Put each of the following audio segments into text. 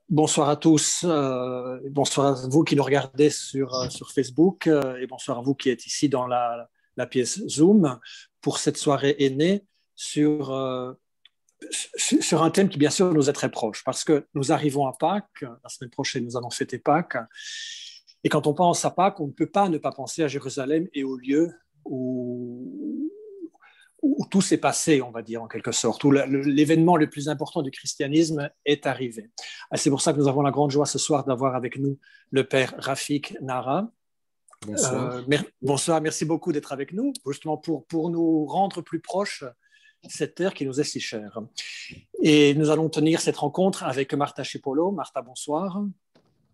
Bonsoir à tous, bonsoir à vous qui nous regardez sur Facebook et bonsoir à vous qui êtes ici dans la pièce Zoom pour cette soirée aînée sur, sur un thème qui bien sûr nous est très proche parce que nous arrivons à Pâques, la semaine prochaine nous allons fêter Pâques et quand on pense à Pâques on ne peut pas ne pas penser à Jérusalem et au lieu où tout s'est passé, on va dire, en quelque sorte, où l'événement le plus important du christianisme est arrivé. C'est pour ça que nous avons la grande joie ce soir d'avoir avec nous le père Rafik Nara. Bonsoir. Bonsoir, merci beaucoup d'être avec nous, justement pour nous rendre plus proches cette terre qui nous est si chère. Et nous allons tenir cette rencontre avec Martha Chipolo. Martha, bonsoir.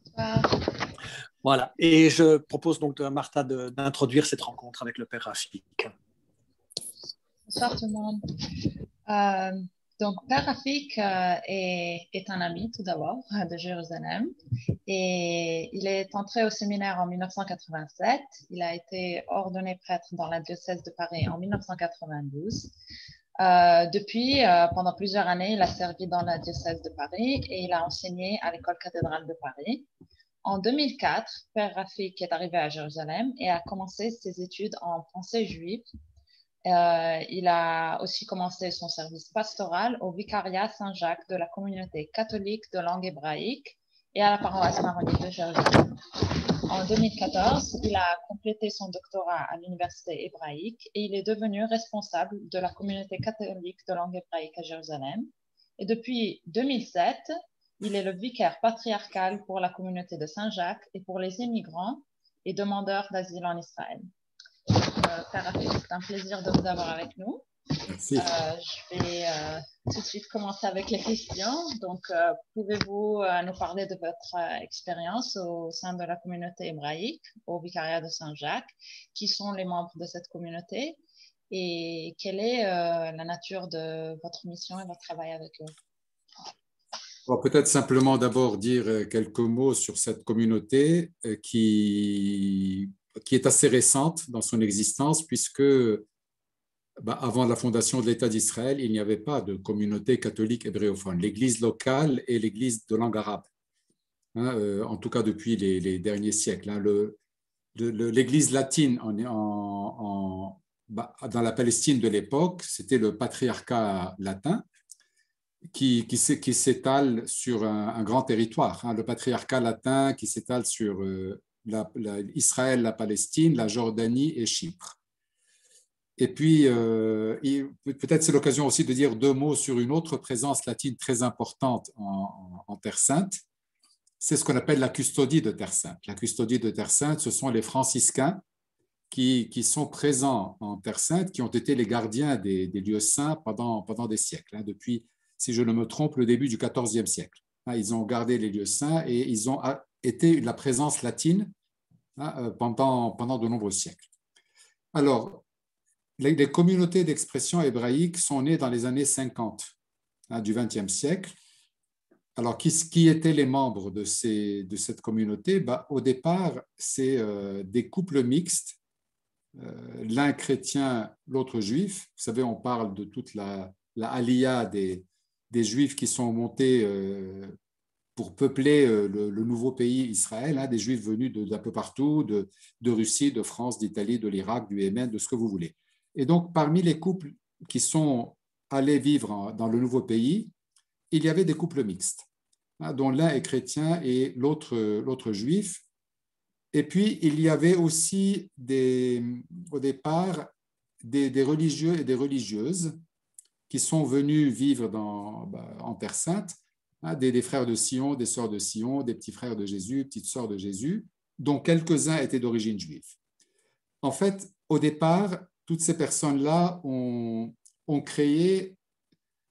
Bonsoir. Voilà, et je propose donc à Martha d'introduire cette rencontre avec le père Rafik. Bonsoir tout le monde. Donc, Père Rafik est un ami tout d'abord de Jérusalem et il est entré au séminaire en 1987. Il a été ordonné prêtre dans la diocèse de Paris en 1992. Depuis, pendant plusieurs années, il a servi dans la diocèse de Paris et il a enseigné à l'école cathédrale de Paris. En 2004, Père Rafik est arrivé à Jérusalem et a commencé ses études en pensée juive. Il a aussi commencé son service pastoral au vicariat Saint-Jacques de la communauté catholique de langue hébraïque et à la paroisse maronite de Jérusalem. En 2014, il a complété son doctorat à l'université hébraïque et il est devenu responsable de la communauté catholique de langue hébraïque à Jérusalem. Et depuis 2007, il est le vicaire patriarcal pour la communauté de Saint-Jacques et pour les immigrants et demandeurs d'asile en Israël. Père Rafik, c'est un plaisir de vous avoir avec nous. Merci. Je vais tout de suite commencer avec les questions. Donc, pouvez-vous nous parler de votre expérience au sein de la communauté hébraïque, au vicariat de Saint-Jacques? Qui sont les membres de cette communauté? Et quelle est la nature de votre mission et votre travail avec eux? On va peut-être simplement d'abord dire quelques mots sur cette communauté qui est assez récente dans son existence, puisque avant la fondation de l'État d'Israël, il n'y avait pas de communauté catholique hébréophone. L'Église locale et l'Église de langue arabe, en tout cas depuis les derniers siècles. L'Église latine dans la Palestine de l'époque, c'était le patriarcat latin qui s'étale sur un grand territoire. Le patriarcat latin qui s'étale sur Israël, la Palestine, la Jordanie et Chypre. Et puis, peut-être c'est l'occasion aussi de dire deux mots sur une autre présence latine très importante en Terre Sainte. C'est ce qu'on appelle la custodie de Terre Sainte. La custodie de Terre Sainte, ce sont les franciscains qui sont présents en Terre Sainte, qui ont été les gardiens des lieux saints pendant des siècles, depuis, si je ne me trompe, le début du XIVe siècle. Ils ont gardé les lieux saints et ils ont été la présence latine pendant de nombreux siècles. Alors, les communautés d'expression hébraïque sont nées dans les années 50 du XXe siècle. Alors, qui étaient les membres de cette communauté? Au départ, c'est des couples mixtes, l'un chrétien, l'autre juif. Vous savez, on parle de toute la aliyah des juifs qui sont montés pour peupler le nouveau pays Israël, des juifs venus d'un peu partout, de Russie, de France, d'Italie, de l'Irak, du Yémen, de ce que vous voulez. Et donc, parmi les couples qui sont allés vivre dans le nouveau pays, il y avait des couples mixtes, dont l'un est chrétien et l'autre juif. Et puis, il y avait aussi au départ des religieux et des religieuses qui sont venus vivre en Terre Sainte, des frères de Sion, des sœurs de Sion, des petits frères de Jésus, petites sœurs de Jésus, dont quelques-uns étaient d'origine juive. En fait, au départ, toutes ces personnes-là ont créé,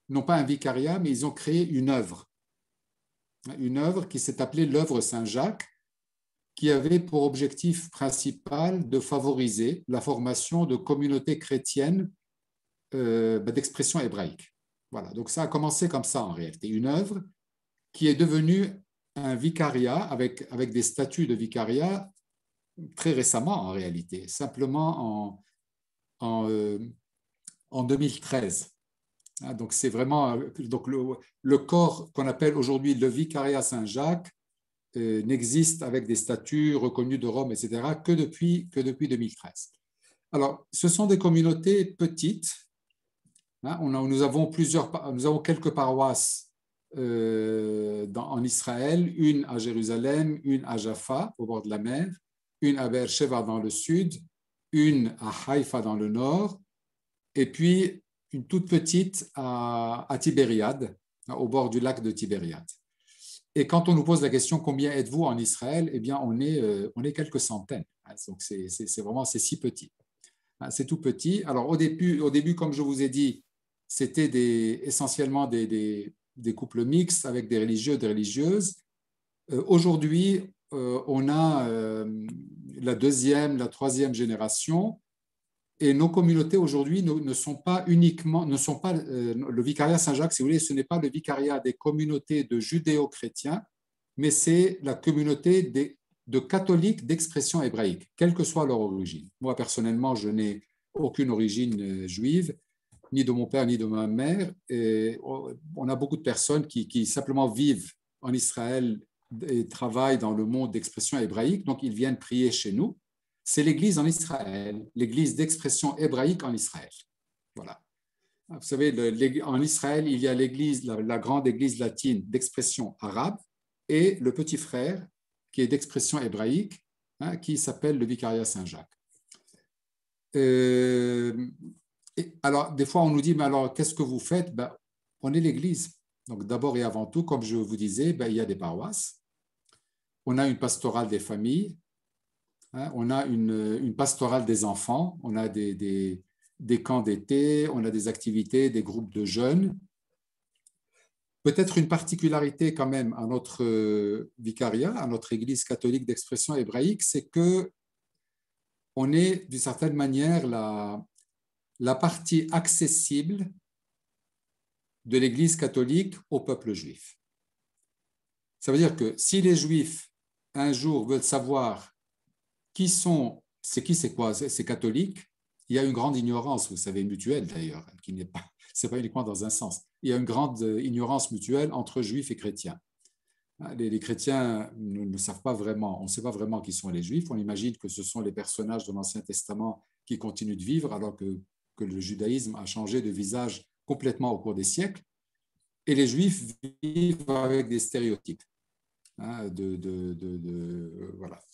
non pas un vicariat, mais ils ont créé une œuvre qui s'est appelée l'œuvre Saint-Jacques, qui avait pour objectif principal de favoriser la formation de communautés chrétiennes d'expression hébraïque. Voilà, donc ça a commencé comme ça en réalité, une œuvre qui est devenue un vicariat avec des statuts de vicariat très récemment en réalité, simplement en 2013. Donc, c'est vraiment donc le corps qu'on appelle aujourd'hui le Vicariat Saint-Jacques n'existe avec des statuts reconnus de Rome, etc., que depuis 2013. Alors, ce sont des communautés petites. Nous avons quelques paroisses en Israël, une à Jérusalem, une à Jaffa, au bord de la mer, une à Beersheba dans le sud, une à Haïfa dans le nord, et puis une toute petite à Tibériade, au bord du lac de Tibériade. Et quand on nous pose la question combien êtes-vous en Israël, eh bien on est quelques centaines. Donc c'est si petit. C'est tout petit. Alors au début, comme je vous ai dit, c'était essentiellement des couples mixtes avec des religieux, des religieuses. Aujourd'hui, on a la deuxième, la troisième génération. Et nos communautés aujourd'hui ne sont pas le vicariat Saint-Jacques, si vous voulez, ce n'est pas le vicariat des communautés de judéo-chrétiens, mais c'est la communauté de catholiques d'expression hébraïque, quelle que soit leur origine. Moi, personnellement, je n'ai aucune origine juive, ni de mon père, ni de ma mère. Et on a beaucoup de personnes qui simplement vivent en Israël et travaillent dans le monde d'expression hébraïque, donc ils viennent prier chez nous. C'est l'Église en Israël, l'Église d'expression hébraïque en Israël. Voilà. Vous savez, en Israël, il y a l'Église, la grande Église latine d'expression arabe et le petit frère qui est d'expression hébraïque, qui s'appelle le Vicariat Saint-Jacques. Alors, des fois, on nous dit, mais alors, qu'est-ce que vous faites? On est l'Église. Donc, d'abord et avant tout, comme je vous disais, il y a des paroisses. On a une pastorale des familles. On a une pastorale des enfants, on a des camps d'été, on a des activités, des groupes de jeunes. Peut-être une particularité quand même à notre vicariat, à notre Église catholique d'expression hébraïque, c'est que on est d'une certaine manière la partie accessible de l'Église catholique au peuple juif. Ça veut dire que si les Juifs un jour veulent savoir c'est quoi, c'est catholique. Il y a une grande ignorance, vous savez, mutuelle d'ailleurs, qui n'est pas, c'est pas uniquement dans un sens. Il y a une grande ignorance mutuelle entre juifs et chrétiens. Les chrétiens ne savent pas vraiment, on ne sait pas vraiment qui sont les juifs. On imagine que ce sont les personnages de l'Ancien Testament qui continuent de vivre, alors que le judaïsme a changé de visage complètement au cours des siècles. Et les juifs vivent avec des stéréotypes. Voilà.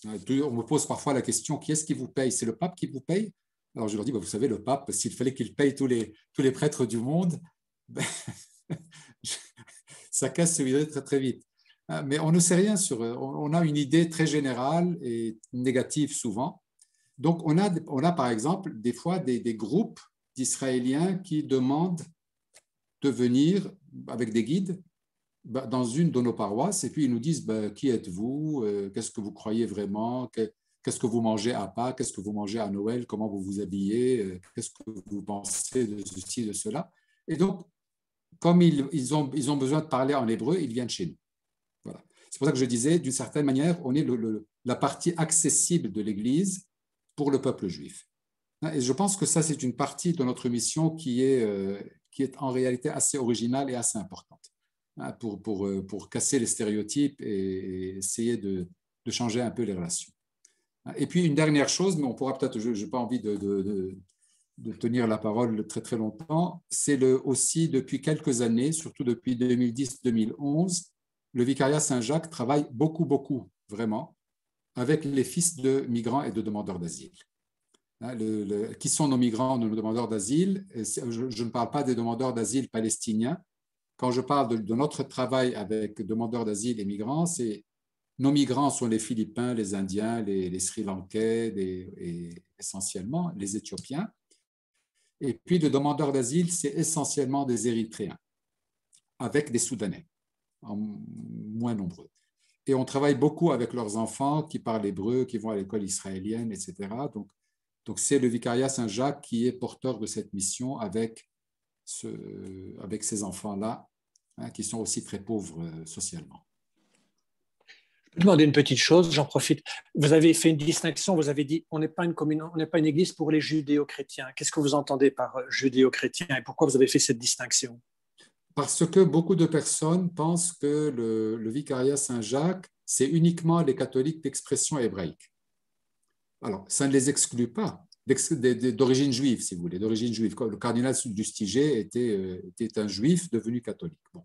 On me pose parfois la question, qui est-ce qui vous paye? C'est le pape qui vous paye? Alors je leur dis, vous savez, le pape, s'il fallait qu'il paye tous les prêtres du monde, ça casse ce très, très vite. Mais on ne sait rien on a une idée très générale et négative souvent. Donc on a par exemple des fois des groupes d'Israéliens qui demandent de venir avec des guides dans une de nos paroisses, et puis ils nous disent qui êtes-vous, qu'est-ce que vous croyez vraiment, qu'est-ce que vous mangez à Pâques, qu'est-ce que vous mangez à Noël, comment vous vous habillez, qu'est-ce que vous pensez de ceci, de cela. Et donc, comme ils ont besoin de parler en hébreu, ils viennent chez nous. Voilà. C'est pour ça que je disais, d'une certaine manière, on est la partie accessible de l'Église pour le peuple juif. Et je pense que ça, c'est une partie de notre mission qui est en réalité assez originale et assez importante. Pour casser les stéréotypes et essayer de changer un peu les relations. Et puis, une dernière chose, mais on pourra peut-être, je n'ai pas envie de tenir la parole très, très longtemps, c'est aussi depuis quelques années, surtout depuis 2010-2011, le Vicariat Saint-Jacques travaille beaucoup, beaucoup, vraiment, avec les fils de migrants et de demandeurs d'asile. Qui sont nos migrants, nos demandeurs d'asile? Je ne parle pas des demandeurs d'asile palestiniens. Quand je parle de notre travail avec demandeurs d'asile et migrants, nos migrants sont les Philippins, les Indiens, les Sri Lankais et essentiellement les Éthiopiens. Et puis, les demandeurs d'asile, c'est essentiellement des Érythréens, avec des Soudanais, en moins nombreux. Et on travaille beaucoup avec leurs enfants qui parlent hébreu, qui vont à l'école israélienne, etc. Donc c'est le Vicariat Saint-Jacques qui est porteur de cette mission avec ces enfants-là, qui sont aussi très pauvres socialement. Je vais demander une petite chose, j'en profite. Vous avez fait une distinction, vous avez dit on n'est pas une commune, on n'est pas une église pour les judéo-chrétiens. Qu'est-ce que vous entendez par judéo-chrétien et pourquoi vous avez fait cette distinction? Parce que beaucoup de personnes pensent que le vicariat Saint-Jacques, c'est uniquement les catholiques d'expression hébraïque. Alors, ça ne les exclut pas, d'origine juive, si vous voulez, d'origine juive. Le cardinal d'Ustiger était un juif devenu catholique. Bon.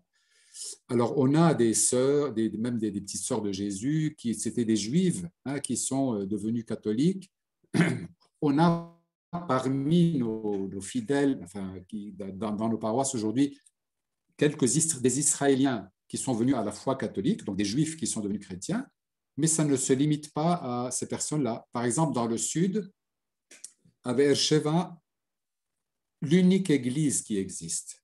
Alors, on a des sœurs, même des petites sœurs de Jésus, c'était des juives qui sont devenues catholiques. On a parmi nos fidèles, enfin, dans nos paroisses aujourd'hui, des Israéliens qui sont venus à la foi catholique, donc des Juifs qui sont devenus chrétiens, mais ça ne se limite pas à ces personnes-là. Par exemple, dans le sud, à Be'er-Sheva, l'unique église qui existe,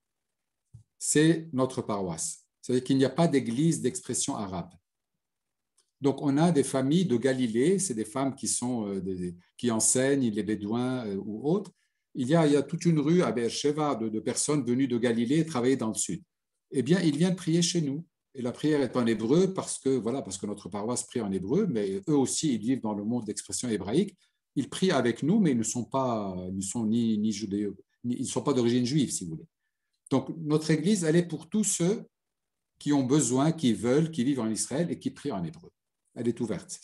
c'est notre paroisse. C'est-à-dire qu'il n'y a pas d'église d'expression arabe. Donc, on a des familles de Galilée, c'est des femmes qui enseignent, les Bédouins ou autres. Il y a toute une rue à Be'er-Sheva de personnes venues de Galilée travailler dans le sud. Eh bien, ils viennent prier chez nous. Et la prière est en hébreu parce que notre paroisse prie en hébreu, mais eux aussi, ils vivent dans le monde d'expression hébraïque. Ils prient avec nous, mais ils ne sont pas, ni judéo, ils ne sont pas d'origine juive, si vous voulez. Donc, notre Église, elle est pour tous ceux qui ont besoin, qui veulent, qui vivent en Israël et qui prient en hébreu. Elle est ouverte.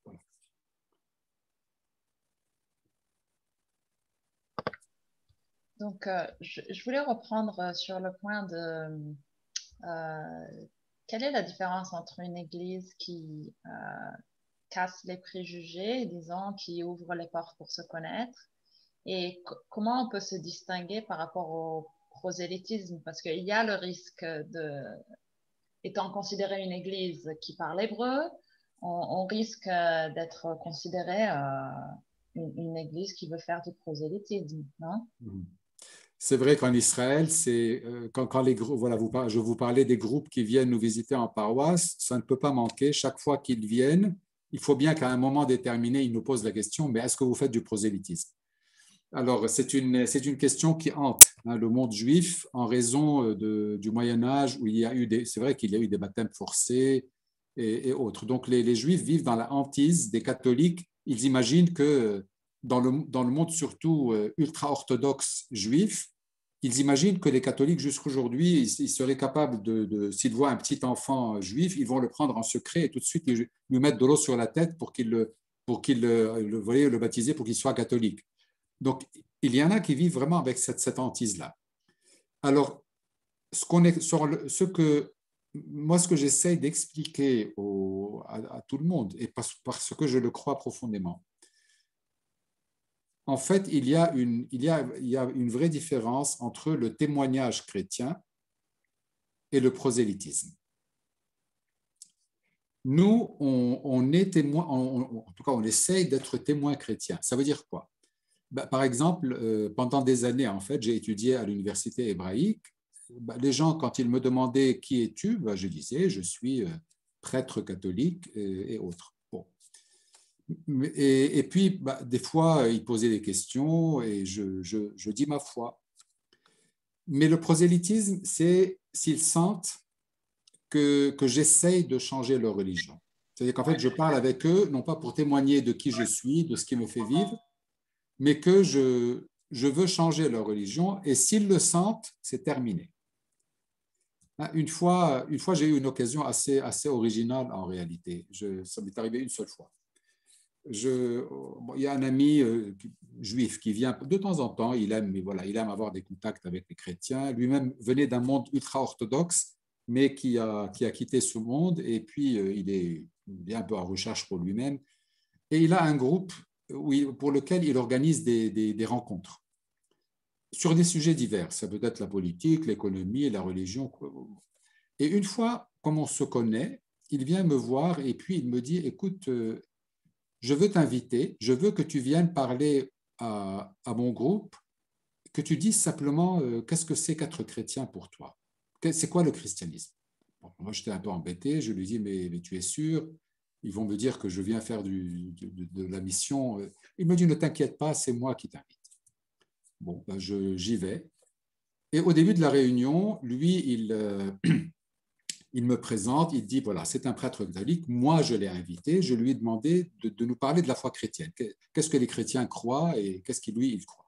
Voilà. Donc, je voulais reprendre sur le point de quelle est la différence entre une église qui casse les préjugés, disons, qui ouvre les portes pour se connaître, et comment on peut se distinguer par rapport au prosélytisme, parce qu'il y a le risque étant considéré une église qui parle hébreu, on risque d'être considéré une église qui veut faire du prosélytisme, non? C'est vrai qu'en Israël, quand les groupes, voilà, je vous parlais des groupes qui viennent nous visiter en paroisse, ça ne peut pas manquer. Chaque fois qu'ils viennent, il faut bien qu'à un moment déterminé, ils nous posent la question, mais est-ce que vous faites du prosélytisme? Alors, c'est une question qui hante le monde juif en raison du Moyen-Âge où il y a eu c'est vrai qu'il y a eu des baptêmes forcés et autres. Donc, les Juifs vivent dans la hantise des catholiques. Ils imaginent que dans le monde surtout ultra-orthodoxe juif, ils imaginent que les catholiques jusqu'aujourd'hui, ils seraient capables s'ils voient un petit enfant juif, ils vont le prendre en secret et tout de suite lui mettre de l'eau sur la tête pour qu'il le baptiser, pour qu'il soit catholique. Donc, il y en a qui vivent vraiment avec cette hantise-là. Alors, ce que j'essaie d'expliquer à tout le monde, et parce que je le crois profondément, en fait, il y a une vraie différence entre le témoignage chrétien et le prosélytisme. Nous, on est témoin, en tout cas, on essaye d'être témoin chrétien. Ça veut dire quoi? Par exemple, pendant des années, en fait, j'ai étudié à l'université hébraïque. Les gens, quand ils me demandaient qui es-tu, je disais je suis prêtre catholique et autres. Bon. Et puis, des fois, ils posaient des questions et je dis ma foi. Mais le prosélytisme, c'est s'ils sentent que j'essaye de changer leur religion. C'est-à-dire qu'en fait, je parle avec eux, non pas pour témoigner de qui je suis, de ce qui me fait vivre, mais que je veux changer leur religion, et s'ils le sentent, c'est terminé. Une fois j'ai eu une occasion assez originale en réalité. Ça m'est arrivé une seule fois. Il y a un ami juif qui vient de temps en temps, il aime avoir des contacts avec les chrétiens. Lui-même venait d'un monde ultra-orthodoxe, mais qui a quitté ce monde, et puis il est un peu en recherche pour lui-même. Et il a un groupe pour lequel il organise des rencontres sur des sujets divers. Ça peut être la politique, l'économie, la religion. Et une fois, comme on se connaît, il vient me voir et puis il me dit, écoute, je veux t'inviter, je veux que tu viennes parler à mon groupe, que tu dises simplement qu'est-ce que c'est qu'être chrétien pour toi? C'est quoi le christianisme? Bon, moi, j'étais un peu embêté, je lui dis, mais tu es sûr? Ils vont me dire que je viens faire de la mission. Il me dit, ne t'inquiète pas, c'est moi qui t'invite. Bon, j'y vais. Et au début de la réunion, lui, il me présente, il dit, voilà, c'est un prêtre catholique, moi je l'ai invité, je lui ai demandé de nous parler de la foi chrétienne. Qu'est-ce que les chrétiens croient et qu'est-ce qu'il lui, il croit.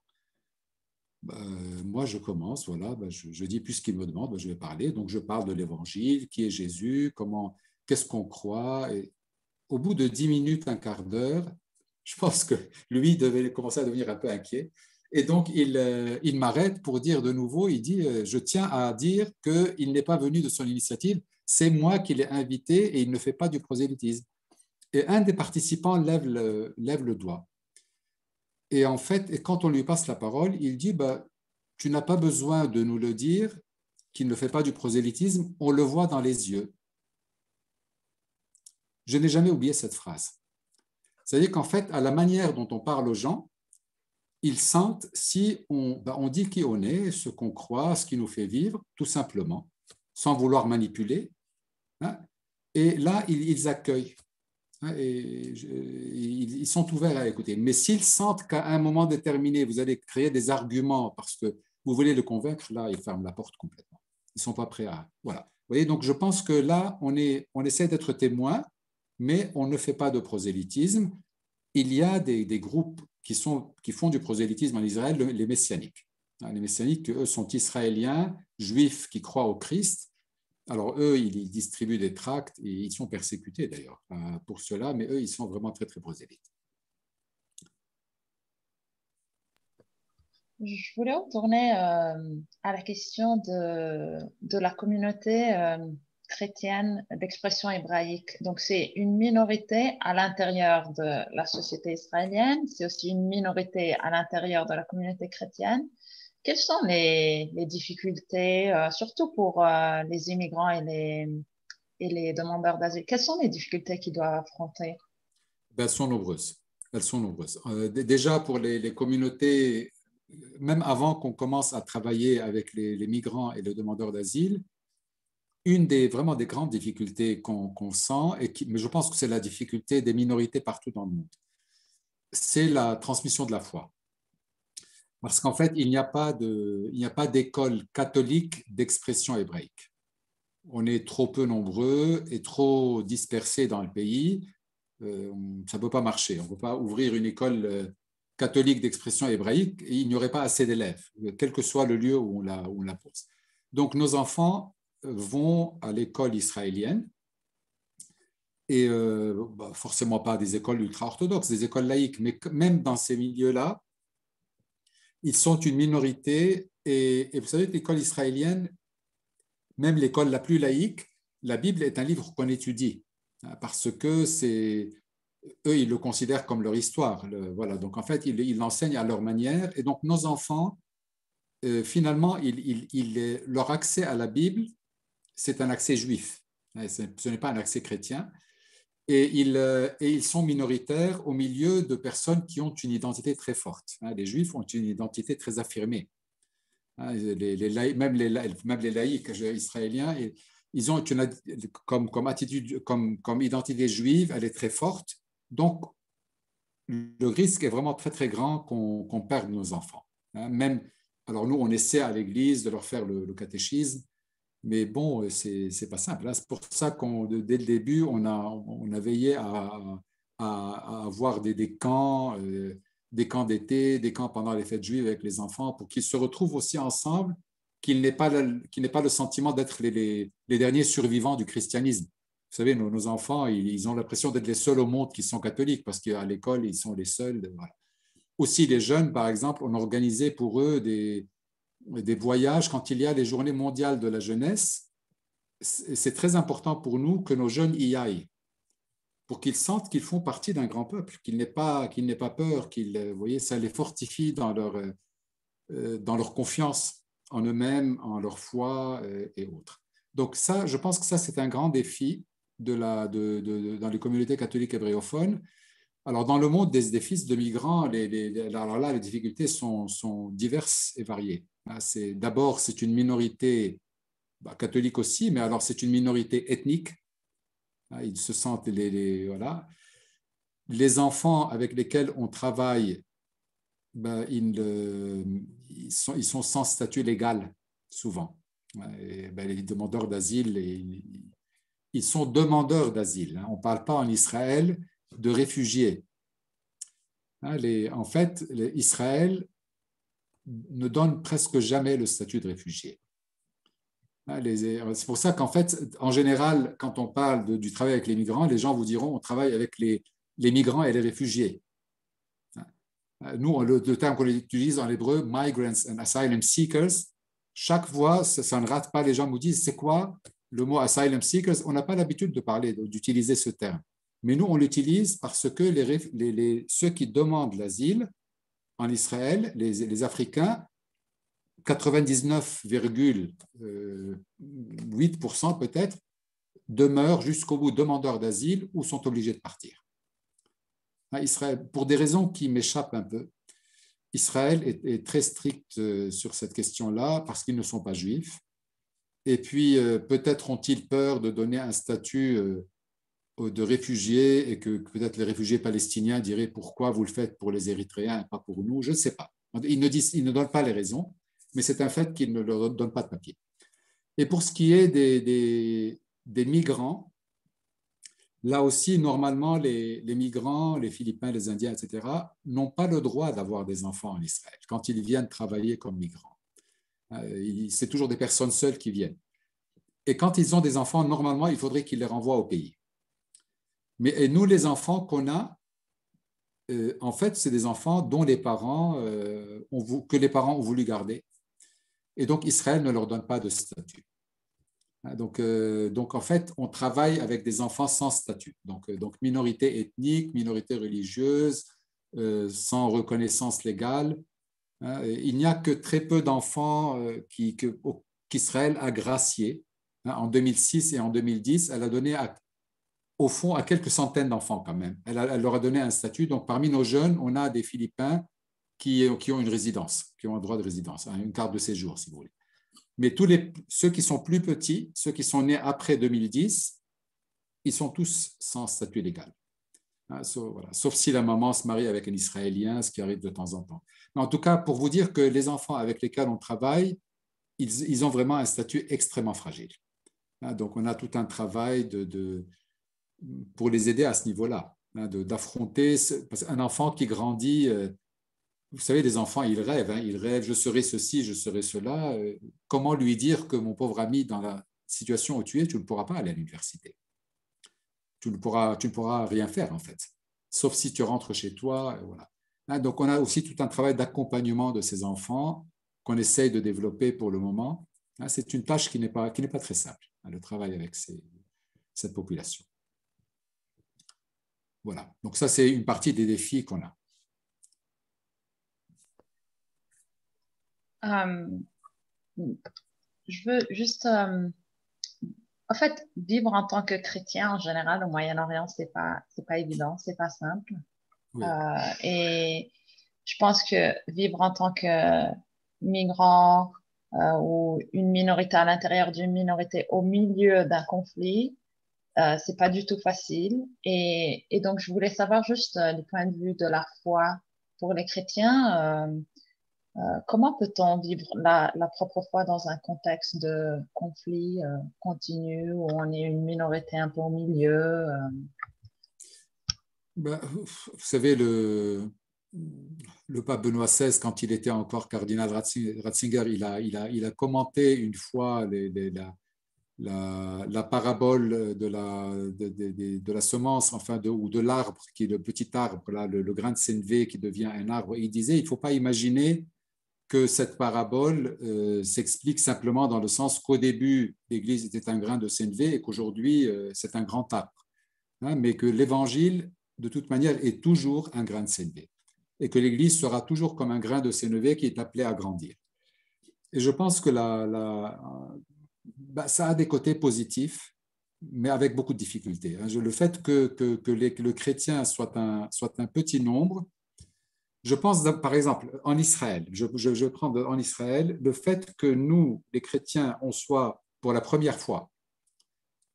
Moi, je commence, voilà, je dis, puisqu'il me demande, je vais parler. Donc, je parle de l'évangile, qui est Jésus, qu'est-ce qu'on croit. Et au bout de 10 minutes, un quart d'heure, je pense que lui devait commencer à devenir un peu inquiet. Et donc, il m'arrête pour dire de nouveau, il dit, je tiens à dire qu'il n'est pas venu de son initiative, c'est moi qui l'ai invité et il ne fait pas du prosélytisme. Et un des participants lève le doigt. Et en fait, et quand on lui passe la parole, il dit, tu n'as pas besoin de nous le dire, qu'il ne fait pas du prosélytisme, on le voit dans les yeux. Je n'ai jamais oublié cette phrase. C'est-à-dire qu'en fait, à la manière dont on parle aux gens, ils sentent si on dit qui on est, ce qu'on croit, ce qui nous fait vivre, tout simplement, sans vouloir manipuler. Hein. Et là, ils accueillent. Et ils sont ouverts à écouter. Mais s'ils sentent qu'à un moment déterminé, vous allez créer des arguments parce que vous voulez le convaincre, là, ils ferment la porte complètement. Ils ne sont pas prêts à... Voilà. Vous voyez, donc je pense que là, on essaie d'être témoin, mais on ne fait pas de prosélytisme. Il y a des groupes qui font du prosélytisme en Israël, les messianiques. Les messianiques, eux, sont israéliens, juifs qui croient au Christ. Alors, eux, ils distribuent des tracts et ils sont persécutés d'ailleurs pour cela, mais eux, ils sont vraiment très, très prosélytes. Je voulais retourner à la question de la communauté chrétienne d'expression hébraïque. Donc, c'est une minorité à l'intérieur de la société israélienne, c'est aussi une minorité à l'intérieur de la communauté chrétienne. Quelles sont les difficultés, surtout pour les immigrants et les demandeurs d'asile? Quelles sont les difficultés qu'ils doivent affronter? Elles sont nombreuses. Elles sont nombreuses. Déjà, pour les communautés, même avant qu'on commence à travailler avec les migrants et les demandeurs d'asile, une vraiment des grandes difficultés qu'on sent, mais je pense que c'est la difficulté des minorités partout dans le monde, c'est la transmission de la foi. Parce qu'en fait, il n'y a pas d'école catholique d'expression hébraïque. On est trop peu nombreux et trop dispersés dans le pays. Ça ne peut pas marcher. On ne peut pas ouvrir une école catholique d'expression hébraïque et il n'y aurait pas assez d'élèves, quel que soit le lieu où on la pose. Donc, nos enfants vont à l'école israélienne et forcément pas des écoles ultra-orthodoxes, des écoles laïques, mais même dans ces milieux-là, ils sont une minorité et vous savez que l'école israélienne, même l'école la plus laïque, la Bible est un livre qu'on étudie parce que eux, ils le considèrent comme leur histoire. Voilà. Donc, en fait, ils l'enseignent à leur manière. Et donc, nos enfants, finalement, leur accès à la Bible, c'est un accès juif. Ce n'est pas un accès chrétien. Et ils sont minoritaires au milieu de personnes qui ont une identité très forte. Les juifs ont une identité très affirmée. Même les laïcs israéliens, ils ont comme attitude, comme identité juive, elle est très forte. Donc, le risque est vraiment très, très grand qu'on perde nos enfants. Même, alors nous, on essaie à l'Église de leur faire le catéchisme, mais bon, c'est pas simple. C'est pour ça dès le début, on a veillé à avoir des camps, des camps d'été, des camps pendant les fêtes juives avec les enfants, pour qu'ils se retrouvent aussi ensemble, qu'ils n'aient pas le sentiment d'être les derniers survivants du christianisme. Vous savez, nos enfants, ils ont l'impression d'être les seuls au monde qui sont catholiques, parce qu'à l'école, ils sont les seuls. Voilà. Aussi, les jeunes, par exemple, on a organisé pour eux des voyages quand il y a les journées mondiales de la jeunesse. C'est très important pour nous que nos jeunes y aillent, pour qu'ils sentent qu'ils font partie d'un grand peuple, qu'ils n'aient pas peur, vous voyez, ça les fortifie dans leur confiance en eux-mêmes, en leur foi et autres. Donc ça, je pense que ça, c'est un grand défi dans les communautés catholiques hébraïophones. Alors, dans le monde des fils de migrants, alors là, les difficultés sont diverses et variées. D'abord, c'est une minorité catholique aussi, mais alors c'est une minorité ethnique. Ils se sentent voilà. Les enfants avec lesquels on travaille, ils sont sans statut légal, souvent. Et, ben, les demandeurs d'asile, ils sont demandeurs d'asile. Hein. On ne parle pas en Israël de réfugiés. Hein, en fait, Israël ne donne presque jamais le statut de réfugié. Hein, c'est pour ça qu'en fait, en général, quand on parle du travail avec les migrants, les gens vous diront on travaille avec les migrants et les réfugiés. Nous, le terme qu'on utilise en hébreu, migrants and asylum seekers, chaque fois, ça ne rate pas. Les gens nous disent, c'est quoi le mot asylum seekers? On n'a pas l'habitude de parler, d'utiliser ce terme. Mais nous, on l'utilise parce que ceux qui demandent l'asile en Israël, les Africains, 99,8% peut-être, demeurent jusqu'au bout demandeurs d'asile ou sont obligés de partir. Israël, pour des raisons qui m'échappent un peu, Israël est très strict sur cette question-là parce qu'ils ne sont pas juifs. Et puis, peut-être ont-ils peur de donner un statut de réfugiés et que peut-être les réfugiés palestiniens diraient pourquoi vous le faites pour les Érythréens et pas pour nous. Je ne sais pas. Ils ne donnent pas les raisons, mais c'est un fait qu'ils ne leur donnent pas de papier. Et pour ce qui est des migrants, là aussi, normalement, les migrants, les Philippins, les Indiens, etc., n'ont pas le droit d'avoir des enfants en Israël quand ils viennent travailler comme migrants. C'est toujours des personnes seules qui viennent. Et quand ils ont des enfants, normalement, il faudrait qu'ils les renvoient au pays. Mais nous, les enfants qu'on a, en fait, c'est des enfants dont les parents, que les parents ont voulu garder. Et donc, Israël ne leur donne pas de statut. Donc, en fait, on travaille avec des enfants sans statut. Donc minorité ethnique, minorité religieuse, sans reconnaissance légale. Il n'y a que très peu d'enfants qu'Israël a graciés. En 2006 et en 2010, elle a donné au fond à quelques centaines d'enfants quand même. Elle leur a donné un statut. Donc, parmi nos jeunes, on a des Philippins qui ont une résidence, qui ont un droit de résidence, une carte de séjour, si vous voulez. Mais ceux qui sont plus petits, ceux qui sont nés après 2010, ils sont tous sans statut légal. Sauf si la maman se marie avec un Israélien, ce qui arrive de temps en temps. Mais en tout cas, pour vous dire que les enfants avec lesquels on travaille, ils ont vraiment un statut extrêmement fragile. Donc, on a tout un travail pour les aider à ce niveau-là, d'affronter. Parce qu'un enfant qui grandit, vous savez, les enfants, ils rêvent, je serai ceci, je serai cela. Comment lui dire que mon pauvre ami, dans la situation où tu es, tu ne pourras pas aller à l'université. Tu ne pourras rien faire, en fait, sauf si tu rentres chez toi. Voilà. Donc, on a aussi tout un travail d'accompagnement de ces enfants qu'on essaye de développer pour le moment. C'est une tâche qui n'est pas très simple, le travail avec cette population. Voilà. Donc, ça, c'est une partie des défis qu'on a. Je veux juste, en fait, vivre en tant que chrétien en général au Moyen-Orient, c'est pas évident, c'est pas simple. Oui. Et je pense que vivre en tant que migrant ou une minorité à l'intérieur d'une minorité au milieu d'un conflit, c'est pas du tout facile. Et donc, je voulais savoir juste du point de vue de la foi pour les chrétiens. Comment peut-on vivre la propre foi dans un contexte de conflit continu où on est une minorité un peu au milieu Vous savez, le pape Benoît XVI, quand il était encore cardinal Ratzinger, il a commenté une fois la parabole de la semence, enfin, ou de l'arbre, qui est le petit arbre, là, le grain de sénévé qui devient un arbre. Et il disait, il ne faut pas imaginer que cette parabole s'explique simplement dans le sens qu'au début, l'Église était un grain de sénévé et qu'aujourd'hui, c'est un grand arbre. Mais que l'Évangile, de toute manière, est toujours un grain de sénévé et que l'Église sera toujours comme un grain de sénévé qui est appelé à grandir. Et je pense que ça a des côtés positifs, mais avec beaucoup de difficultés. Le fait que le chrétien soit un petit nombre, je pense, par exemple, en Israël, je prends en Israël, le fait que nous, les chrétiens, on soit pour la première fois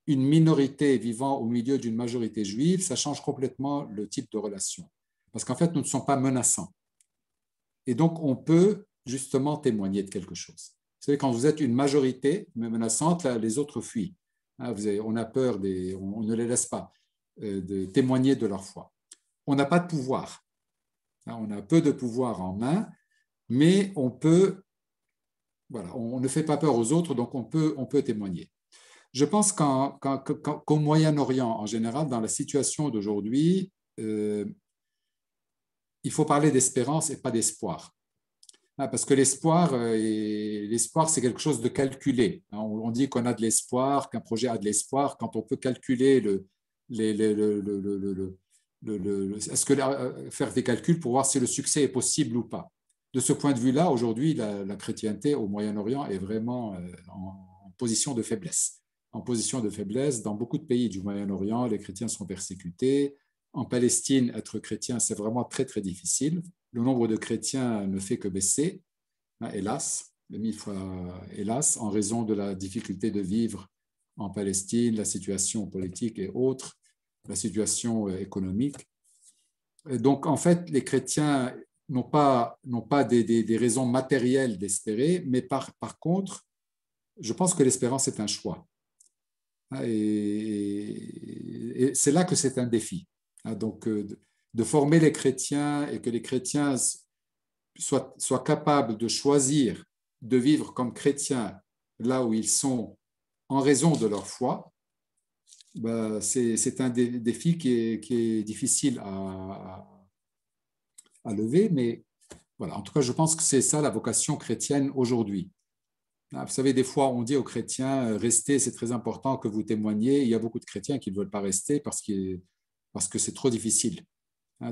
une minorité vivant au milieu d'une majorité juive, ça change complètement le type de relation. Parce qu'en fait, nous ne sommes pas menaçants. Et donc, on peut justement témoigner de quelque chose. savez, quand vous êtes une majorité menaçante, là, les autres fuient. On a peur, on ne les laisse pas de témoigner de leur foi. On n'a pas de pouvoir. On a peu de pouvoir en main, mais on peut, voilà, on ne fait pas peur aux autres, donc on peut témoigner. Je pense qu'au Moyen-Orient, en général, dans la situation d'aujourd'hui, il faut parler d'espérance et pas d'espoir. Parce que l'espoir, c'est quelque chose de calculé. On dit qu'on a de l'espoir, qu'un projet a de l'espoir quand on peut calculer faire des calculs pour voir si le succès est possible ou pas. De ce point de vue-là, aujourd'hui, la chrétienté au Moyen-Orient est vraiment en position de faiblesse. En position de faiblesse, dans beaucoup de pays du Moyen-Orient, les chrétiens sont persécutés. En Palestine, être chrétien, c'est vraiment très, très difficile. Le nombre de chrétiens ne fait que baisser, hélas, 1000 fois hélas, en raison de la difficulté de vivre en Palestine, la situation politique et autres, la situation économique. Et donc, en fait, les chrétiens n'ont pas des raisons matérielles d'espérer, mais par contre, je pense que l'espérance est un choix. Et c'est là que c'est un défi. Donc, de former les chrétiens et que les chrétiens soient capables de choisir de vivre comme chrétiens là où ils sont en raison de leur foi, ben, c'est un défi qui est difficile à lever, mais voilà, en tout cas, je pense que c'est ça la vocation chrétienne aujourd'hui. Vous savez, des fois, on dit aux chrétiens, restez, c'est très important que vous témoigniez. Il y a beaucoup de chrétiens qui ne veulent pas rester parce que c'est trop difficile.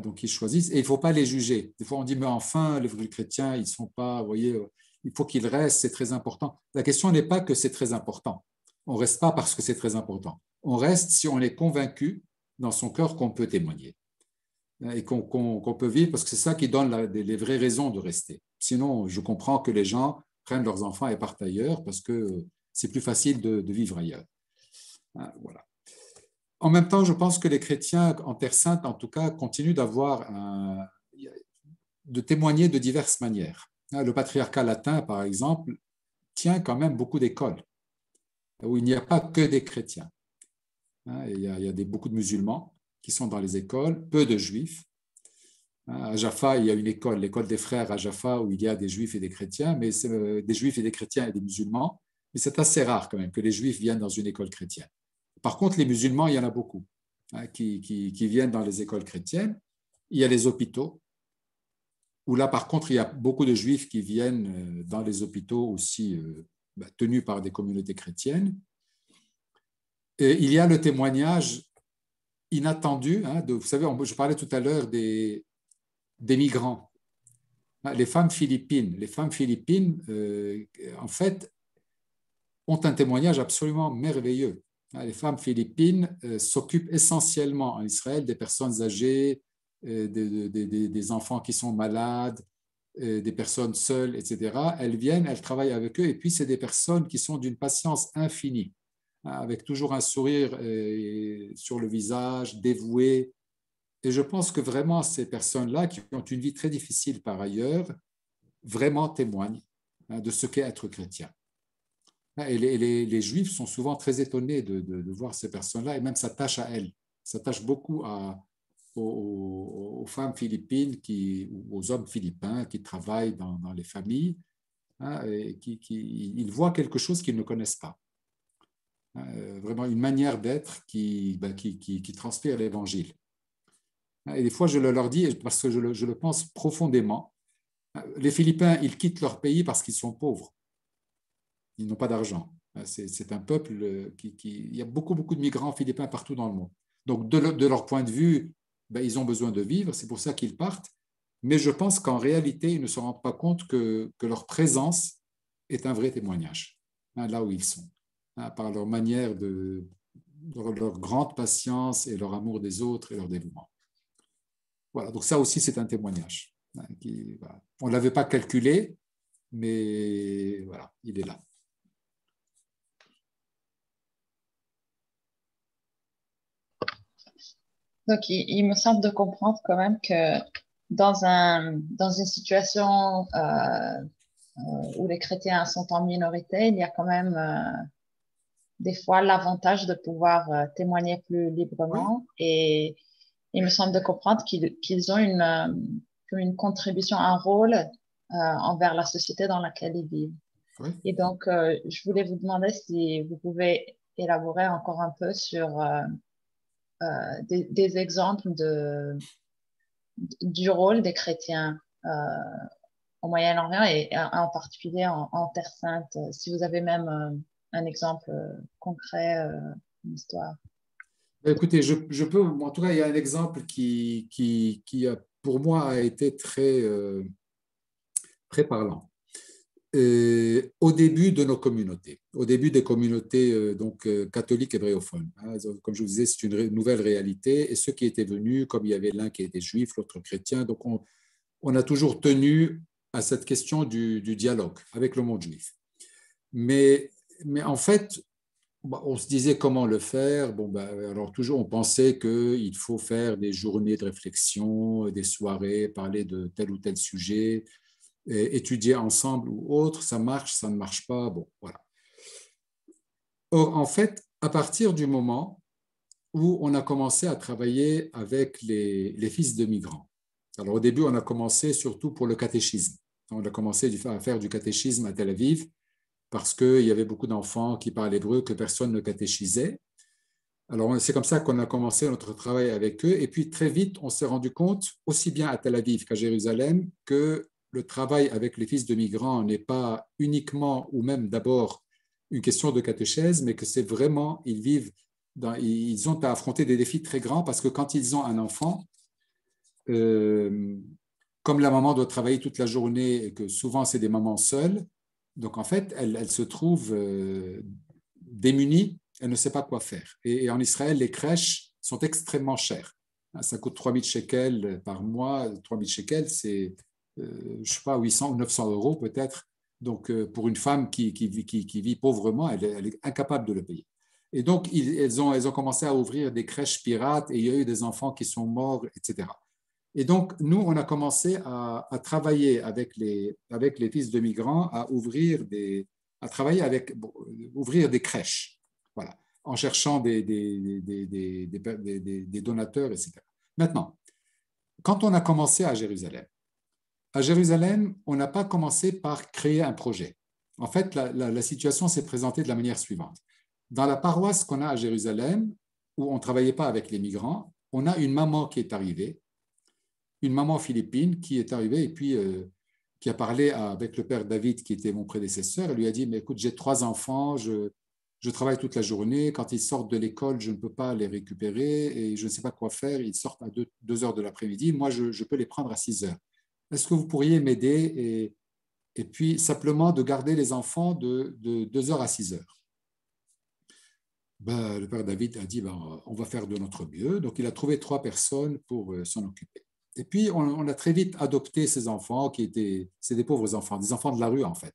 Donc, ils choisissent et il ne faut pas les juger. Des fois, on dit, mais enfin, les chrétiens, ils ne sont pas, vous voyez, il faut qu'ils restent, c'est très important. La question n'est pas que c'est très important. On ne reste pas parce que c'est très important. On reste si on est convaincu dans son cœur qu'on peut témoigner et qu'on peut vivre, parce que c'est ça qui donne les vraies raisons de rester. Sinon, je comprends que les gens prennent leurs enfants et partent ailleurs parce que c'est plus facile de vivre ailleurs. Voilà. En même temps, je pense que les chrétiens en Terre Sainte, en tout cas, continuent de témoigner de diverses manières. Le patriarcat latin, par exemple, tient quand même beaucoup d'écoles où il n'y a pas que des chrétiens. Il y a beaucoup de musulmans qui sont dans les écoles, peu de juifs. À Jaffa, il y a une école, l'école des frères à Jaffa, où il y a des juifs et des chrétiens, mais c'est des juifs et des chrétiens et des musulmans. Mais c'est assez rare quand même que les juifs viennent dans une école chrétienne. Par contre, les musulmans, il y en a beaucoup qui viennent dans les écoles chrétiennes. Il y a les hôpitaux, où là, par contre, il y a beaucoup de juifs qui viennent dans les hôpitaux aussi tenus par des communautés chrétiennes. Et il y a le témoignage inattendu. Vous savez, je parlais tout à l'heure des migrants. Les femmes philippines, en fait, ont un témoignage absolument merveilleux. Les femmes philippines s'occupent essentiellement en Israël des personnes âgées, des enfants qui sont malades, des personnes seules, etc. Elles viennent, elles travaillent avec eux, et puis c'est des personnes qui sont d'une patience infinie, avec toujours un sourire sur le visage, dévouées. Et je pense que vraiment ces personnes-là, qui ont une vie très difficile par ailleurs, vraiment témoignent de ce qu'est être chrétien. Et les Juifs sont souvent très étonnés de voir ces personnes-là et même s'attachent à elles, s'attachent beaucoup aux femmes philippines, ou aux hommes philippins qui travaillent dans les familles, et ils voient quelque chose qu'ils ne connaissent pas. Vraiment une manière d'être qui transpire l'Évangile. Et des fois, je leur dis, parce que je le pense profondément, les Philippins, ils quittent leur pays parce qu'ils sont pauvres. Ils n'ont pas d'argent. C'est un peuple il y a beaucoup, beaucoup de migrants philippins partout dans le monde. Donc, de leur point de vue, ils ont besoin de vivre, c'est pour ça qu'ils partent. Mais je pense qu'en réalité, ils ne se rendent pas compte que leur présence est un vrai témoignage, là où ils sont, par leur manière leur grande patience et leur amour des autres et leur dévouement. Voilà, donc ça aussi, c'est un témoignage. On ne l'avait pas calculé, mais voilà, il est là. Donc, il me semble de comprendre quand même que dans une situation où les chrétiens sont en minorité, il y a quand même des fois l'avantage de pouvoir témoigner plus Oui, librement. Et il me semble de comprendre qu'ils ont comme une contribution, un rôle envers la société dans laquelle ils vivent. oui. Et donc, je voulais vous demander si vous pouvez élaborer encore un peu sur des exemples du rôle des chrétiens au Moyen-Orient et en particulier en Terre Sainte. Si vous avez même un exemple concret, une histoire. Écoutez, je peux, en tout cas, il y a un exemple qui pour moi, a été très parlant. Au début de nos communautés, au début des communautés catholiques hébréophones. Hein, comme je vous disais, c'est une nouvelle réalité. Et ceux qui étaient venus, comme il y avait l'un qui était juif, l'autre chrétien, donc on a toujours tenu à cette question du dialogue avec le monde juif. Mais en fait, on se disait comment le faire. Bon, alors toujours, on pensait qu'il faut faire des journées de réflexion, des soirées, parler de tel ou tel sujet, étudier ensemble ou autre. Ça marche, ça ne marche pas. Bon, voilà. Or, en fait, à partir du moment où on a commencé à travailler avec les fils de migrants. Alors, au début, on a commencé surtout pour le catéchisme. On a commencé à faire du catéchisme à Tel Aviv parce qu'il y avait beaucoup d'enfants qui parlent hébreu que personne ne catéchisait. Alors, c'est comme ça qu'on a commencé notre travail avec eux. Et puis, très vite, on s'est rendu compte, aussi bien à Tel Aviv qu'à Jérusalem, que le travail avec les fils de migrants n'est pas uniquement ou même d'abord une question de catéchèse, mais que c'est vraiment, ils ont à affronter des défis très grands parce que quand ils ont un enfant, euh, comme la maman doit travailler toute la journée et que souvent c'est des mamans seules, donc en fait, elle se trouve démunie, elle ne sait pas quoi faire. Et en Israël, les crèches sont extrêmement chères. Ça coûte 3000 shekels par mois. 3000 shekels, c'est, je ne sais pas, 800 ou 900 euros peut-être. Donc pour une femme qui vit pauvrement, elle est incapable de le payer. Et donc, elles ont commencé à ouvrir des crèches pirates et il y a eu des enfants qui sont morts, etc. Et donc, nous, on a commencé à travailler avec les fils de migrants, à travailler ouvrir des crèches, voilà, en cherchant des donateurs, etc. Maintenant, quand on a commencé à Jérusalem, on n'a pas commencé par créer un projet. En fait, la situation s'est présentée de la manière suivante. Dans la paroisse qu'on a à Jérusalem, où on ne travaillait pas avec les migrants, on a une maman qui est arrivée, une maman philippine qui est arrivée et puis qui a parlé avec le père David, qui était mon prédécesseur. Elle lui a dit, mais écoute, j'ai 3 enfants, je travaille toute la journée. Quand ils sortent de l'école, je ne peux pas les récupérer et je ne sais pas quoi faire. Ils sortent à 2 heures de l'après-midi. Moi, je peux les prendre à 6 heures. Est-ce que vous pourriez m'aider et puis simplement de garder les enfants de 2 heures à 6 heures? Le père David a dit, on va faire de notre mieux. Donc, il a trouvé 3 personnes pour s'en occuper. Et puis, on a très vite adopté ces enfants c'est des pauvres enfants, des enfants de la rue en fait.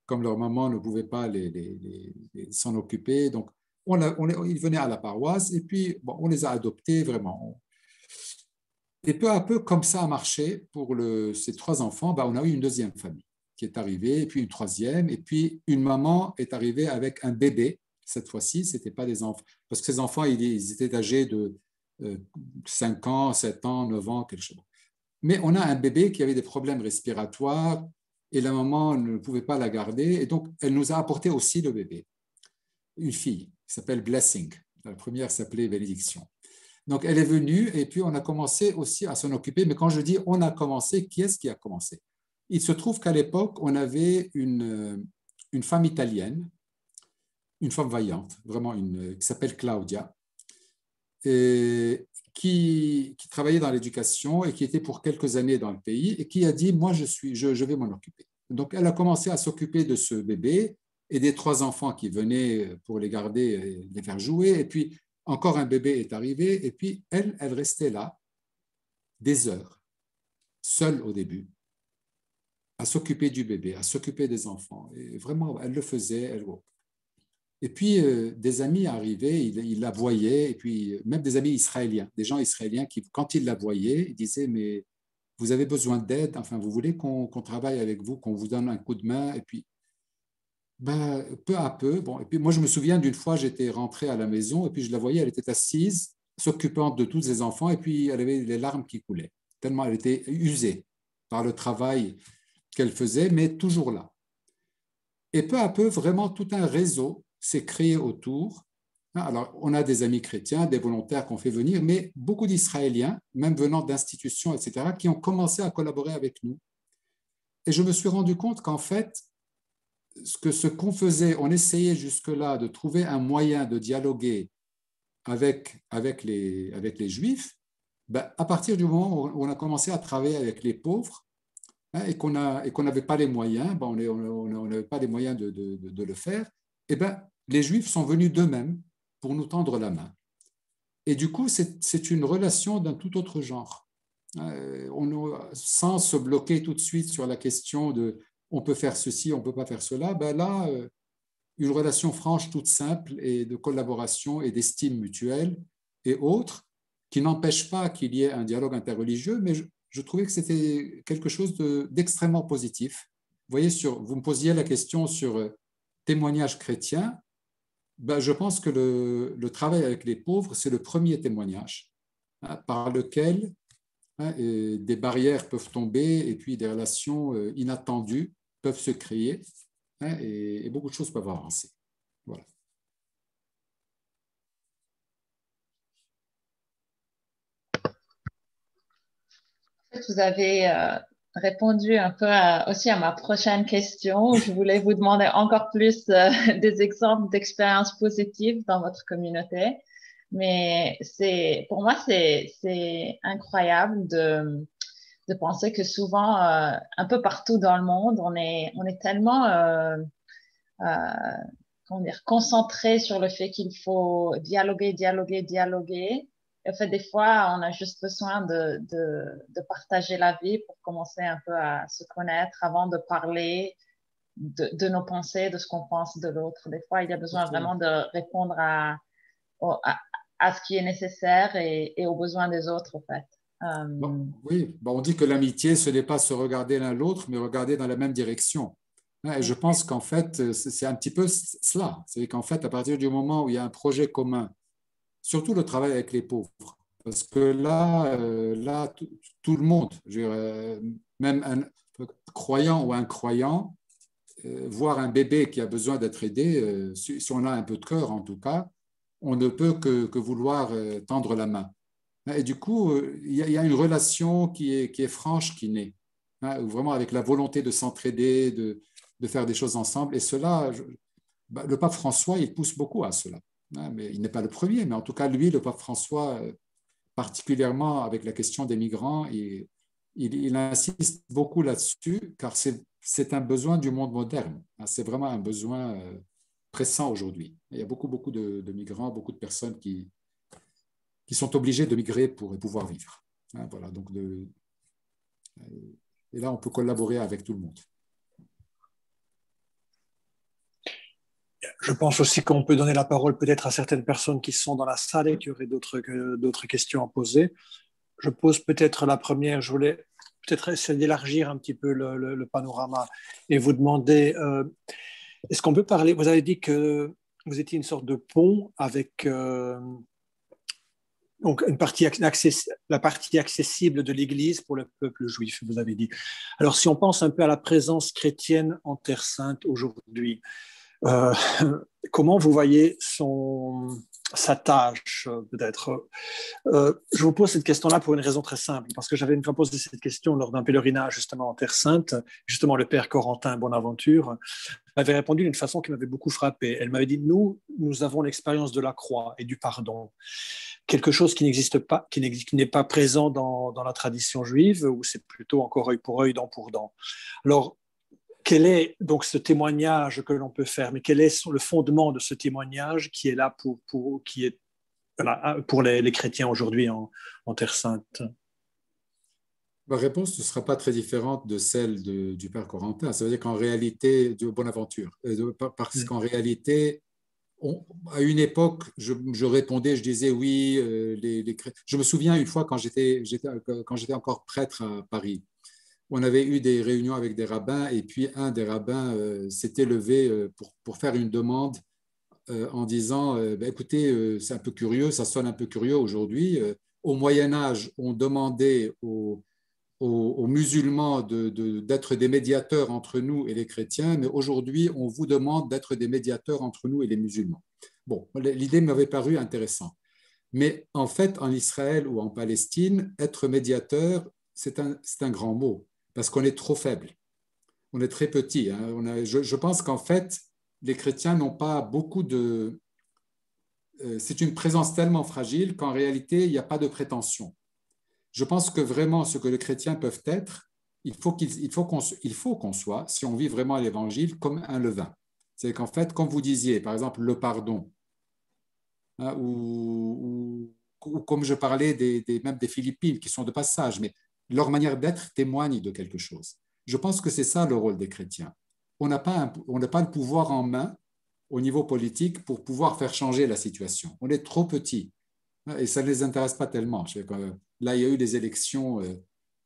Comme leur maman ne pouvait pas s'en occuper, donc ils venaient à la paroisse et puis on les a adoptés vraiment. Et peu à peu, comme ça a marché pour ces 3 enfants, on a eu une deuxième famille qui est arrivée, et puis une troisième, et puis une maman est arrivée avec un bébé. Cette fois-ci, ce n'était pas des enfants, parce que ces enfants, ils étaient âgés de 5 ans, 7 ans, 9 ans, quelque chose. Mais on a un bébé qui avait des problèmes respiratoires et la maman ne pouvait pas la garder. Et donc, elle nous a apporté aussi le bébé, une fille qui s'appelle Blessing. La première s'appelait Bénédiction. Donc, elle est venue et puis on a commencé aussi à s'en occuper. Mais quand je dis on a commencé, qui est-ce qui a commencé? Il se trouve qu'à l'époque, on avait une femme italienne, une femme vaillante, vraiment qui s'appelle Claudia, et qui travaillait dans l'éducation et qui était pour quelques années dans le pays et qui a dit, moi, je vais m'en occuper. Donc, elle a commencé à s'occuper de ce bébé et des 3 enfants qui venaient pour les garder et les faire jouer. Et puis, encore un bébé est arrivé. Et puis, elle restait là des heures, seule au début, à s'occuper du bébé, à s'occuper des enfants. Et vraiment, elle le faisait. Et puis, des amis arrivaient, ils la voyaient, et puis même des amis israéliens, des gens israéliens qui, quand ils la voyaient, ils disaient, mais vous avez besoin d'aide, enfin, vous voulez qu'on travaille avec vous, qu'on vous donne un coup de main. Et puis, ben, peu à peu, bon, et puis moi, je me souviens d'une fois, j'étais rentré à la maison et puis je la voyais, elle était assise, s'occupant de tous ses enfants, et puis elle avait les larmes qui coulaient, tellement elle était usée par le travail qu'elle faisait, mais toujours là. Et peu à peu, vraiment, tout un réseau s'est créé autour. Alors, on a des amis chrétiens, des volontaires qu'on fait venir, mais beaucoup d'Israéliens, même venant d'institutions, etc., qui ont commencé à collaborer avec nous. Et je me suis rendu compte qu'en fait, ce qu'on faisait, on essayait jusque-là de trouver un moyen de dialoguer avec les Juifs, ben, à partir du moment où on a commencé à travailler avec les pauvres, et qu'on n'avait pas les moyens, ben, on n'avait pas les moyens de le faire, et ben, les Juifs sont venus d'eux-mêmes pour nous tendre la main. Et du coup, c'est une relation d'un tout autre genre. Sans se bloquer tout de suite sur la question de on peut faire ceci, on ne peut pas faire cela, ben là, une relation franche, toute simple, et de collaboration et d'estime mutuelle et autres, qui n'empêche pas qu'il y ait un dialogue interreligieux, mais je trouvais que c'était quelque chose d'extrêmement positif. Vous voyez, vous me posiez la question sur témoignage chrétien. Ben, je pense que le travail avec les pauvres, c'est le premier témoignage, hein, par lequel, hein, des barrières peuvent tomber et puis des relations inattendues peuvent se créer, hein, et beaucoup de choses peuvent avancer. Voilà. Vous avez répondu un peu aussi à ma prochaine question. Je voulais vous demander encore plus des exemples d'expériences positives dans votre communauté. Mais pour moi, c'est incroyable de penser que souvent, un peu partout dans le monde, on est tellement euh, comment dire, concentré sur le fait qu'il faut dialoguer, dialoguer, dialoguer. Et en fait, des fois, on a juste besoin de partager la vie pour commencer un peu à se connaître avant de parler de nos pensées, de ce qu'on pense de l'autre. Des fois, il y a besoin vraiment de répondre à ce qui est nécessaire et aux besoins des autres, en fait. Bon, oui, bon, on dit que l'amitié, ce n'est pas se regarder l'un l'autre, mais regarder dans la même direction. Et je pense qu'en fait, c'est un petit peu cela. C'est qu'en fait, à partir du moment où il y a un projet commun, surtout le travail avec les pauvres, parce que là tout le monde, je dirais, même un croyant ou incroyant, voir un bébé qui a besoin d'être aidé, si on a un peu de cœur en tout cas, on ne peut que vouloir tendre la main. Et du coup, il y a une relation qui est franche, qui naît, hein, vraiment avec la volonté de s'entraider, de faire des choses ensemble. Et cela, le pape François, il pousse beaucoup à cela. Hein, mais il n'est pas le premier, mais en tout cas, lui, le pape François, particulièrement avec la question des migrants, il insiste beaucoup là-dessus, car c'est un besoin du monde moderne. Hein, c'est vraiment un besoin pressant aujourd'hui. Il y a beaucoup de migrants, beaucoup de personnes qui sont obligés de migrer pour pouvoir vivre. Hein, voilà, donc et là, on peut collaborer avec tout le monde. Je pense aussi qu'on peut donner la parole peut-être à certaines personnes qui sont dans la salle et qui auraient d'autres questions à poser. Je pose peut-être la première. Je voulais peut-être essayer d'élargir un petit peu le panorama et vous demander, est-ce qu'on peut parler, vous avez dit que vous étiez une sorte de pont avec donc la partie accessible de l'Église pour le peuple juif, vous avez dit. Alors si on pense un peu à la présence chrétienne en Terre Sainte aujourd'hui, euh, comment vous voyez sa tâche, peut-être je vous pose cette question-là pour une raison très simple, parce que j'avais une fois posé cette question lors d'un pèlerinage justement en Terre Sainte. Justement, le père Corentin Bonaventure m'avait répondu d'une façon qui m'avait beaucoup frappé. Elle m'avait dit, nous avons l'expérience de la croix et du pardon. Quelque chose qui n'existe pas, qui n'est pas présent dans la tradition juive, où c'est plutôt encore œil pour œil, dent pour dent. Alors, quel est donc ce témoignage que l'on peut faire, mais quel est le fondement de ce témoignage qui est là qui est voilà, pour les chrétiens aujourd'hui en Terre Sainte? Ma réponse ne sera pas très différente de celle du père Corentin. Ça veut dire qu'en réalité, de Bonaventure, parce qu'en réalité, à une époque, je répondais, je disais oui. Je me souviens une fois quand j'étais encore prêtre à Paris, on avait eu des réunions avec des rabbins et puis un des rabbins s'était levé pour faire une demande en disant ben, écoutez, c'est un peu curieux, ça sonne un peu curieux aujourd'hui. Au Moyen Âge, on demandait aux musulmans d'être des médiateurs entre nous et les chrétiens, mais aujourd'hui, on vous demande d'être des médiateurs entre nous et les musulmans. Bon, l'idée m'avait paru intéressante. Mais en fait, en Israël ou en Palestine, être médiateur, c'est un grand mot, parce qu'on est trop faible. On est très petit. Hein. Je pense qu'en fait, les chrétiens n'ont pas beaucoup de... c'est une présence tellement fragile qu'en réalité, il n'y a pas de prétention. Je pense que vraiment, ce que les chrétiens peuvent être, il faut qu'on soit, si on vit vraiment l'évangile, comme un levain. C'est qu'en fait, comme vous disiez, par exemple, le pardon, hein, ou comme je parlais même des Philippines, qui sont de passage, mais leur manière d'être témoigne de quelque chose. Je pense que c'est ça le rôle des chrétiens. On n'a pas le pouvoir en main au niveau politique pour pouvoir faire changer la situation. On est trop petit. Et ça ne les intéresse pas tellement. Là, il y a eu des élections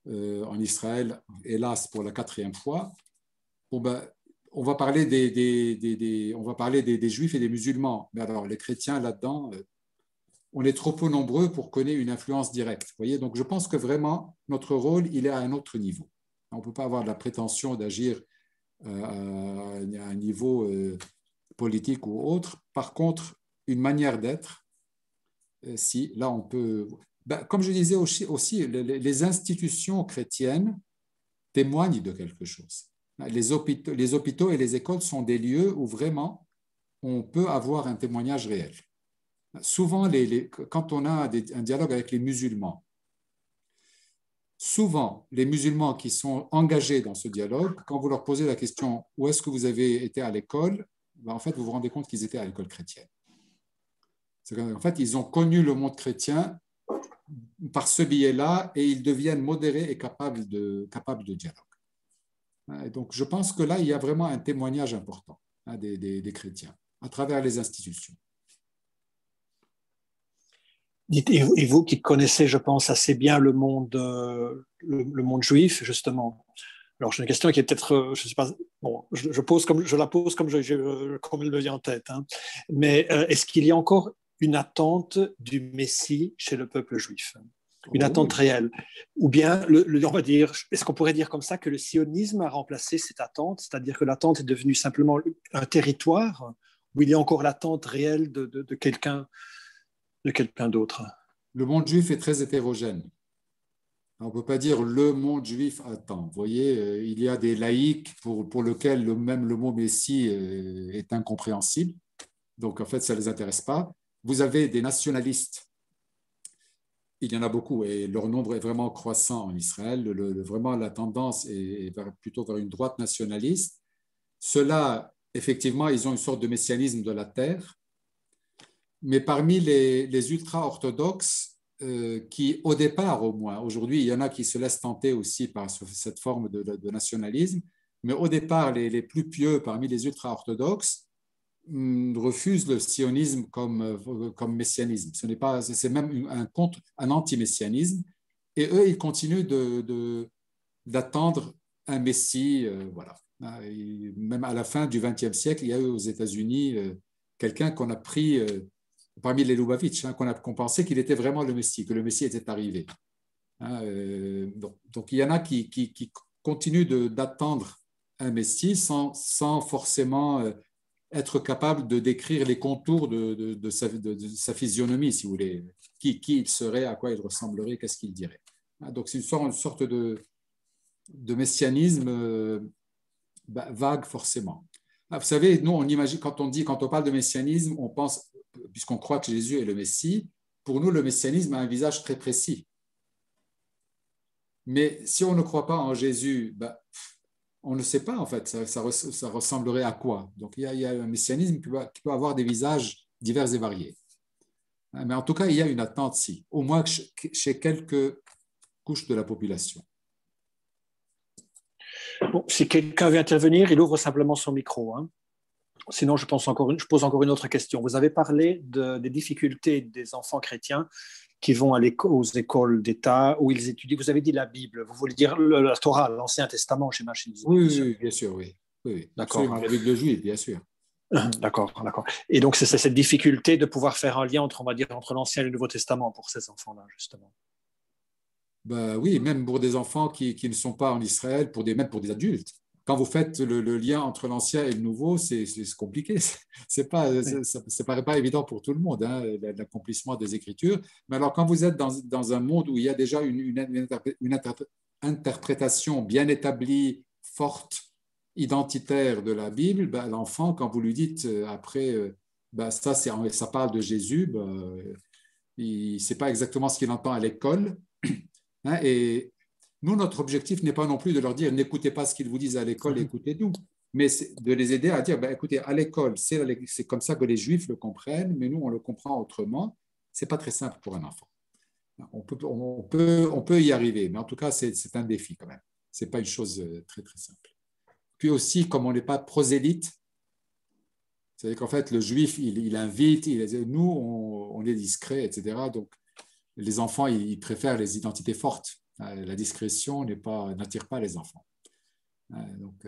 en Israël, hélas, pour la 4e fois. Bon, ben, on va parler des Juifs et des musulmans. Mais alors, les chrétiens, là-dedans, on est trop peu nombreux pour connaître une influence directe. Vous voyez. Donc, je pense que vraiment, notre rôle, il est à un autre niveau. On ne peut pas avoir la prétention d'agir à un niveau politique ou autre. Par contre, une manière d'être, si, là, on peut... Ben, comme je disais aussi, les institutions chrétiennes témoignent de quelque chose. Les hôpitaux et les écoles sont des lieux où vraiment on peut avoir un témoignage réel. Souvent, quand on a un dialogue avec les musulmans, souvent, les musulmans qui sont engagés dans ce dialogue, quand vous leur posez la question « Où est-ce que vous avez été à l'école ?», ben, en fait, vous vous rendez compte qu'ils étaient à l'école chrétienne. En fait, ils ont connu le monde chrétien par ce biais-là et ils deviennent modérés et capables de dialogue. Et donc, je pense que là, il y a vraiment un témoignage important des chrétiens à travers les institutions. Et vous qui connaissez, je pense, assez bien le monde juif, justement. Alors, j'ai une question qui est peut-être, je sais pas, bon, je la pose comme comme elle me vient en tête. Hein. Mais est-ce qu'il y a encore une attente du Messie chez le peuple juif, une attente réelle, ou bien on va dire, est-ce qu'on pourrait dire comme ça que le sionisme a remplacé cette attente, c'est-à-dire que l'attente est devenue simplement un territoire où il y a encore l'attente réelle de quelqu'un d'autre? Le monde juif est très hétérogène. On ne peut pas dire le monde juif attend. Vous voyez, il y a des laïcs pour lesquels même le mot Messie est incompréhensible. Donc, en fait, ça ne les intéresse pas. Vous avez des nationalistes. Il y en a beaucoup et leur nombre est vraiment croissant en Israël. Vraiment, la tendance est plutôt vers une droite nationaliste. Ceux-là, effectivement, ils ont une sorte de messianisme de la terre. Mais parmi les ultra-orthodoxes, qui, au départ au moins, aujourd'hui, il y en a qui se laissent tenter aussi par cette forme de nationalisme, mais au départ, les plus pieux parmi les ultra-orthodoxes refusent le sionisme comme messianisme. C'est même un anti-messianisme. Et eux, ils continuent d'attendre un messie. Voilà. Et même à la fin du XXe siècle, il y a eu aux États-Unis quelqu'un qu'on a pris parmi les Lubavitch, qu'on pensait qu'il était vraiment le messie, que le messie était arrivé. Donc il y en a qui continuent d'attendre un messie sans forcément être capable de décrire les contours de sa physionomie, si vous voulez, qui il serait, à quoi il ressemblerait, qu'est-ce qu'il dirait. Donc c'est une sorte de messianisme vague forcément. Vous savez, nous on imagine, quand on parle de messianisme, on pense, puisqu'on croit que Jésus est le Messie, pour nous le messianisme a un visage très précis. Mais si on ne croit pas en Jésus, on ne sait pas en fait, ça ressemblerait à quoi. Donc il y a un messianisme qui peut avoir des visages divers et variés. Mais en tout cas, il y a une attente, si, au moins chez quelques couches de la population. Bon, si quelqu'un veut intervenir, il ouvre simplement son micro. Hein. Sinon, je pose encore une autre question. Vous avez parlé des difficultés des enfants chrétiens qui vont aux écoles d'État où ils étudient. Vous avez dit la Bible. Vous voulez dire la Torah, l'Ancien Testament, j'imagine. Oui, bien sûr, oui. Oui, d'accord. Absolument, la Bible juive, bien sûr. D'accord. Et donc, c'est cette difficulté de pouvoir faire un lien entre, on va dire, entre l'Ancien et le Nouveau Testament pour ces enfants-là, justement. Ben oui, même pour des enfants qui ne sont pas en Israël, même pour des adultes. Quand vous faites le lien entre l'Ancien et le Nouveau, c'est compliqué. Ça ne paraît pas évident pour tout le monde, hein, l'accomplissement des Écritures. Mais alors, quand vous êtes dans un monde où il y a déjà une interprétation bien établie, forte, identitaire de la Bible, ben, l'enfant, quand vous lui dites après, ben, ça parle de Jésus, ben, il ne sait pas exactement ce qu'il entend à l'école. Hein, et nous, notre objectif n'est pas non plus de leur dire n'écoutez pas ce qu'ils vous disent à l'école, écoutez-nous, mais de les aider à dire écoutez, à l'école, c'est comme ça que les Juifs le comprennent, mais nous, on le comprend autrement. Ce n'est pas très simple pour un enfant. On peut y arriver, mais en tout cas, c'est un défi quand même. Ce n'est pas une chose très, très simple. Puis aussi, comme on n'est pas prosélyte, c'est-à-dire qu'en fait, le Juif, il invite, nous, on est discret, etc. Donc, les enfants, ils préfèrent les identités fortes. La discrétion n'attire pas les enfants. Donc,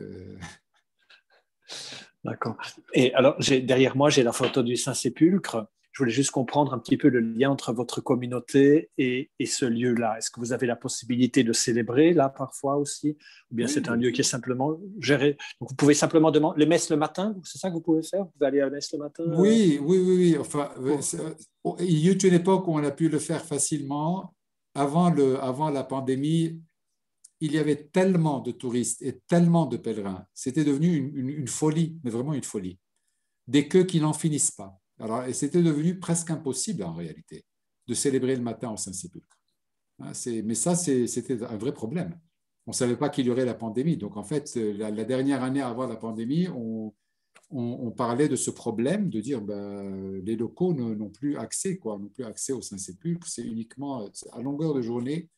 D'accord. Et alors, derrière moi, j'ai la photo du Saint-Sépulcre. Je voulais juste comprendre un petit peu le lien entre votre communauté et ce lieu-là. Est-ce que vous avez la possibilité de célébrer là parfois aussi? Ou bien c'est un lieu qui est simplement géré? Donc, vous pouvez simplement demander les messes le matin, c'est ça que vous pouvez faire? Vous pouvez aller à la messe le matin? Oui. Enfin, il y a eu une époque où on a pu le faire facilement. Avant la pandémie, il y avait tellement de touristes et tellement de pèlerins. C'était devenu une folie, mais vraiment une folie. Des queues qui n'en finissent pas. Alors, et c'était devenu presque impossible en réalité de célébrer le matin au Saint-Sépulcre. Mais ça, c'était un vrai problème. On ne savait pas qu'il y aurait la pandémie. Donc, en fait, la dernière année avant la pandémie, on parlait de ce problème, de dire les locaux n'ont plus accès, n'ont plus accès au Saint-Sépulcre. C'est uniquement à longueur de journée,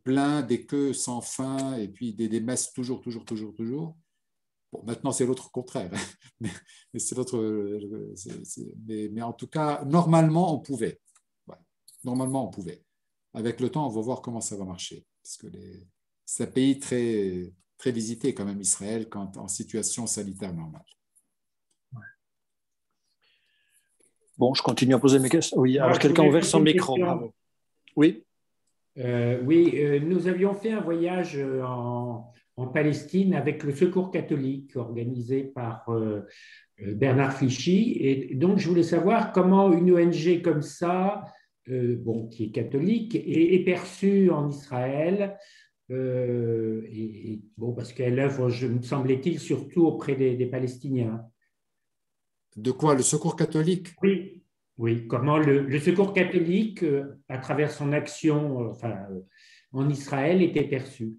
plein, des queues sans fin, et puis des messes toujours. Bon, maintenant, c'est l'autre contraire. Mais en tout cas, normalement, on pouvait. Ouais. Normalement, on pouvait. Avec le temps, on va voir comment ça va marcher. Parce que c'est un pays très, très visité, quand même, Israël, quand en situation sanitaire normale. Ouais. Bon, je continue à poser mes questions. Oui, alors quelqu'un a ouvert son micro. Bravo. Oui. Nous avions fait un voyage en Palestine avec le Secours catholique organisé par Bernard Fichy. Et donc, je voulais savoir comment une ONG comme ça, qui est catholique, est perçue en Israël. Parce qu'elle œuvre, me semblait-il, surtout auprès des Palestiniens. De quoi? Le Secours catholique? Oui, comment le Secours catholique, à travers son action en Israël, était perçu?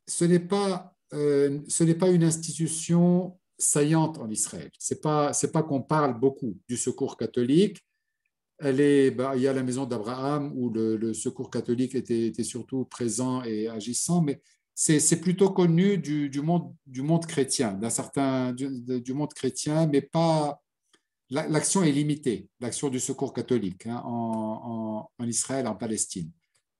Ce n'est pas une institution saillante en Israël. C'est pas qu'on parle beaucoup du Secours catholique. Il y a la maison d'Abraham où le Secours catholique était surtout présent et agissant, mais c'est plutôt connu du monde chrétien, du monde chrétien, mais pas. L'action est limitée, l'action du Secours catholique en Israël, en Palestine.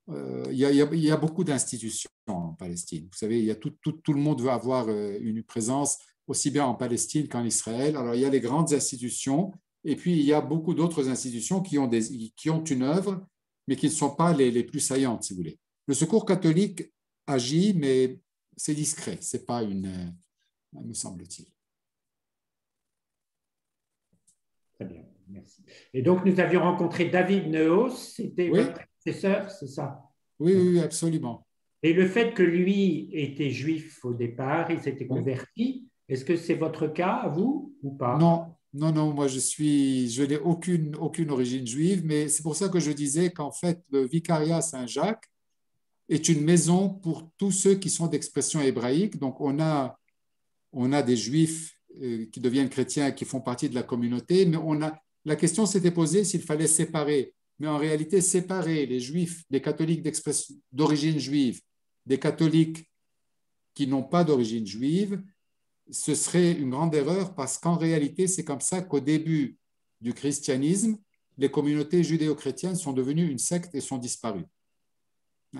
Il y a beaucoup d'institutions en Palestine. Vous savez, tout le monde veut avoir une présence aussi bien en Palestine qu'en Israël. Alors, il y a les grandes institutions et puis il y a beaucoup d'autres institutions qui ont une œuvre, mais qui ne sont pas les plus saillantes, si vous voulez. Le Secours catholique agit, mais c'est discret. C'est pas me semble-t-il. Très bien, merci. Et donc, nous avions rencontré David Neos, c'était votre professeur, c'est ça? Oui, absolument. Et le fait que lui était juif au départ, il s'était converti, est-ce que c'est votre cas, vous, ou pas? Non, moi je n'ai aucune origine juive, mais c'est pour ça que je disais qu'en fait, le vicariat Saint-Jacques est une maison pour tous ceux qui sont d'expression hébraïque. Donc, on a des juifs qui deviennent chrétiens, qui font partie de la communauté, mais la question s'était posée s'il fallait séparer. Mais en réalité, séparer les juifs, les catholiques d'origine juive, des catholiques qui n'ont pas d'origine juive, ce serait une grande erreur parce qu'en réalité, c'est comme ça qu'au début du christianisme, les communautés judéo-chrétiennes sont devenues une secte et sont disparues.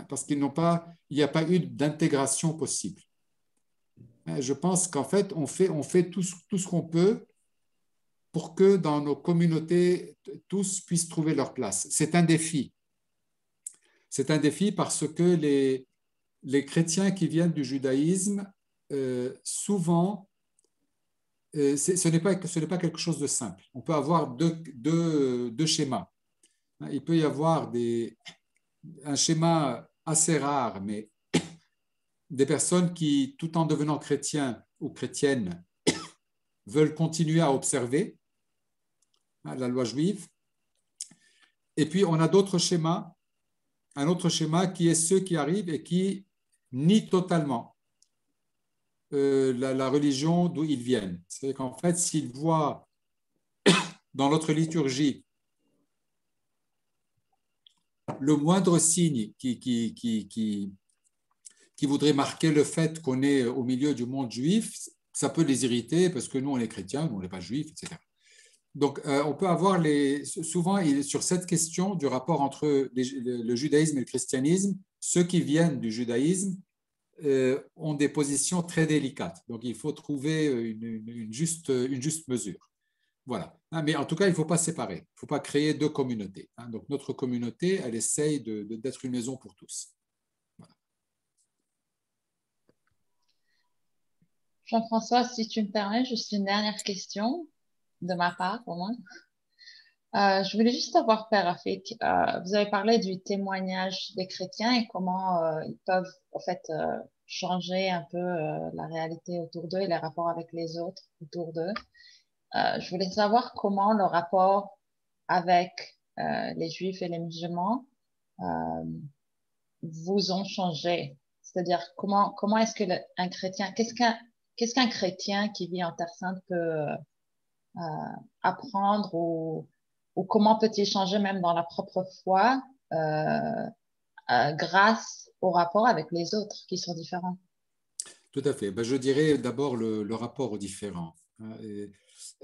Parce qu'il n'y a pas eu d'intégration possible. Je pense qu'en fait, on fait tout ce qu'on peut pour que dans nos communautés, tous puissent trouver leur place. C'est un défi. C'est un défi parce que les chrétiens qui viennent du judaïsme, souvent, ce n'est pas quelque chose de simple. On peut avoir deux schémas. Il peut y avoir un schéma assez rare, mais des personnes qui, tout en devenant chrétiens ou chrétiennes, veulent continuer à observer la loi juive. Et puis, on a d'autres schémas, un autre schéma qui est ceux qui arrivent et qui nient totalement la religion d'où ils viennent. C'est qu'en fait, s'ils voient dans notre liturgie le moindre signe qui voudrait marquer le fait qu'on est au milieu du monde juif, ça peut les irriter parce que nous, on est chrétiens, nous, on n'est pas juifs, etc. Donc, on peut avoir souvent, sur cette question du rapport entre le judaïsme et le christianisme, ceux qui viennent du judaïsme ont des positions très délicates. Donc, il faut trouver une juste mesure. Voilà. Mais en tout cas, il ne faut pas séparer. Il ne faut pas créer deux communautés. Donc, notre communauté, elle essaye d'être une maison pour tous. Voilà. Jean-François, si tu me permets, juste une dernière question de ma part, au moins. Je voulais juste savoir, Père Rafik, vous avez parlé du témoignage des chrétiens et comment ils peuvent, en fait, changer un peu la réalité autour d'eux et les rapports avec les autres autour d'eux. Je voulais savoir comment le rapport avec les juifs et les musulmans vous ont changé. C'est-à-dire, comment est-ce que un chrétien, qu'est-ce qu'un chrétien qui vit en Terre Sainte peut apprendre ou comment peut-il changer même dans la propre foi grâce au rapport avec les autres qui sont différents? Tout à fait. Ben, je dirais d'abord le rapport aux différents.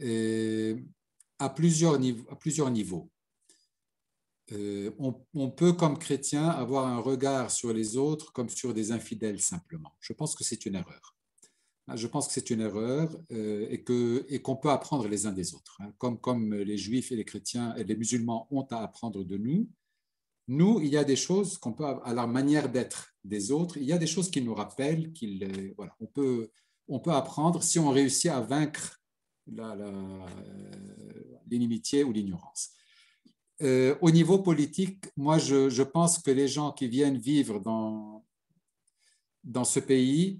Et à plusieurs niveaux. On peut, comme chrétien, avoir un regard sur les autres comme sur des infidèles simplement. Je pense que c'est une erreur. Je pense que c'est une erreur et qu'on peut apprendre les uns des autres. Comme les juifs et les chrétiens et les musulmans ont à apprendre de nous, il y a des choses qu'on peut, à la manière d'être des autres, il y a des choses qui nous rappellent voilà, on peut apprendre si on réussit à vaincre l'inimitié ou l'ignorance. Au niveau politique, moi, je pense que les gens qui viennent vivre dans ce pays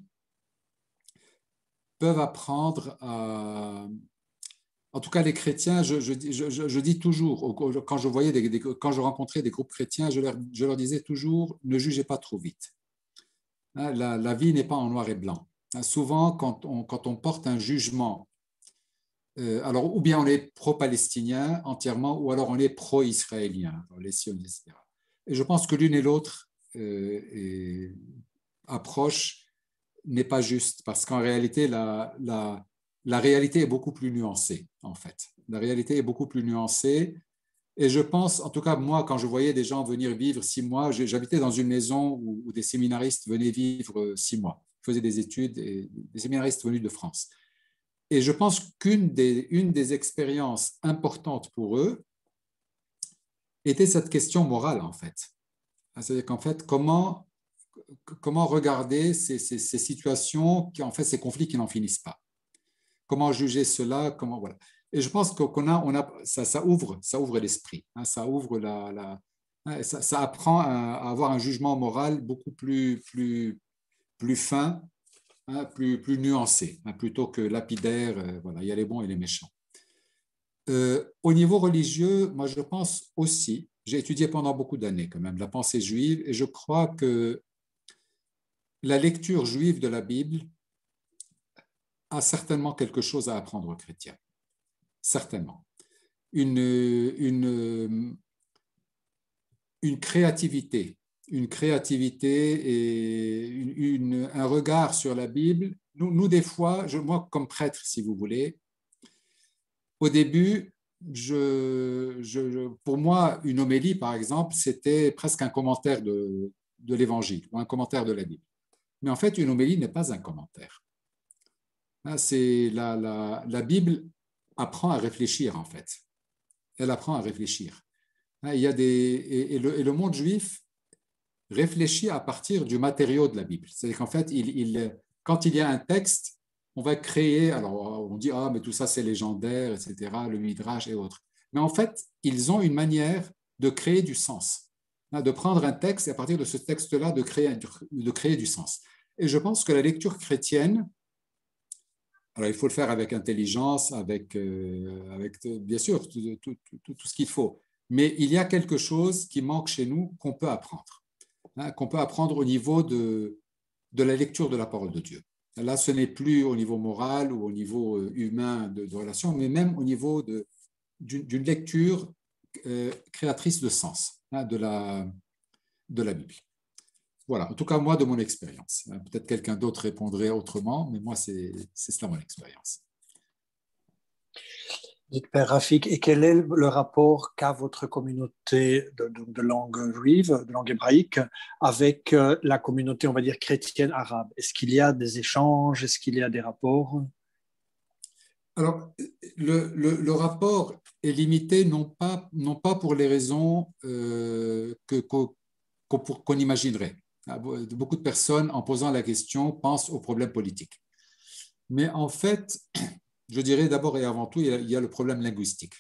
peuvent apprendre en tout cas, les chrétiens, je dis toujours, quand je rencontrais des groupes chrétiens, je leur disais toujours, ne jugez pas trop vite. La vie n'est pas en noir et blanc. Souvent, quand on porte un jugement, alors ou bien on est pro-palestinien entièrement, ou alors on est pro-israélien, les sionistes, etc. Et je pense que l'une et l'autre approche n'est pas juste, parce qu'en réalité, la réalité est beaucoup plus nuancée, en fait. La réalité est beaucoup plus nuancée. Et je pense, en tout cas, moi, quand je voyais des gens venir vivre 6 mois, j'habitais dans une maison où des séminaristes venaient vivre 6 mois, faisaient des études, et des séminaristes venus de France. Et je pense qu'une des expériences importantes pour eux était cette question morale, en fait. C'est-à-dire qu'en fait, comment regarder ces situations, en fait, ces conflits qui n'en finissent pas. Comment juger cela, voilà. Et je pense ça ouvre l'esprit, ça ouvre ça apprend à avoir un jugement moral beaucoup plus fin, plus nuancé, plutôt que lapidaire, voilà, il y a les bons et les méchants. Au niveau religieux, moi je pense aussi, j'ai étudié pendant beaucoup d'années quand même la pensée juive, et je crois que la lecture juive de la Bible a certainement quelque chose à apprendre aux chrétiens. Certainement. Une créativité et un regard sur la Bible nous des fois, moi, comme prêtre, si vous voulez, au début, pour moi, une homélie, par exemple, c'était presque un commentaire de l'Évangile ou un commentaire de la Bible. Mais en fait, une homélie n'est pas un commentaire. C'est la Bible apprend à réfléchir, en fait. Elle apprend à réfléchir. Il y a et le monde juif réfléchit à partir du matériau de la Bible. C'est-à-dire qu'en fait, quand il y a un texte, on va créer, alors on dit, ah, mais tout ça c'est légendaire, etc., le Midrash et autres. Mais en fait, ils ont une manière de créer du sens, de prendre un texte et à partir de ce texte-là, de créer du sens. Et je pense que la lecture chrétienne, alors il faut le faire avec intelligence, avec bien sûr, tout ce qu'il faut. Mais il y a quelque chose qui manque chez nous qu'on peut apprendre, qu'on peut apprendre au niveau de la lecture de la parole de Dieu. Là, ce n'est plus au niveau moral ou au niveau humain de relation, mais même au niveau d'une lecture créatrice de sens de la Bible. Voilà, en tout cas, moi, de mon expérience. Peut-être quelqu'un d'autre répondrait autrement, mais moi, c'est cela mon expérience. Dites, Père Rafik, et quel est le rapport qu'a votre communauté de langue juive, de langue hébraïque, avec la communauté, on va dire, chrétienne arabe? Est-ce qu'il y a des échanges? Est-ce qu'il y a des rapports? Alors, le rapport est limité non pas pour les raisons qu'on imaginerait. Beaucoup de personnes, en posant la question, pensent aux problèmes politiques. Mais en fait, je dirais d'abord et avant tout, il y a le problème linguistique.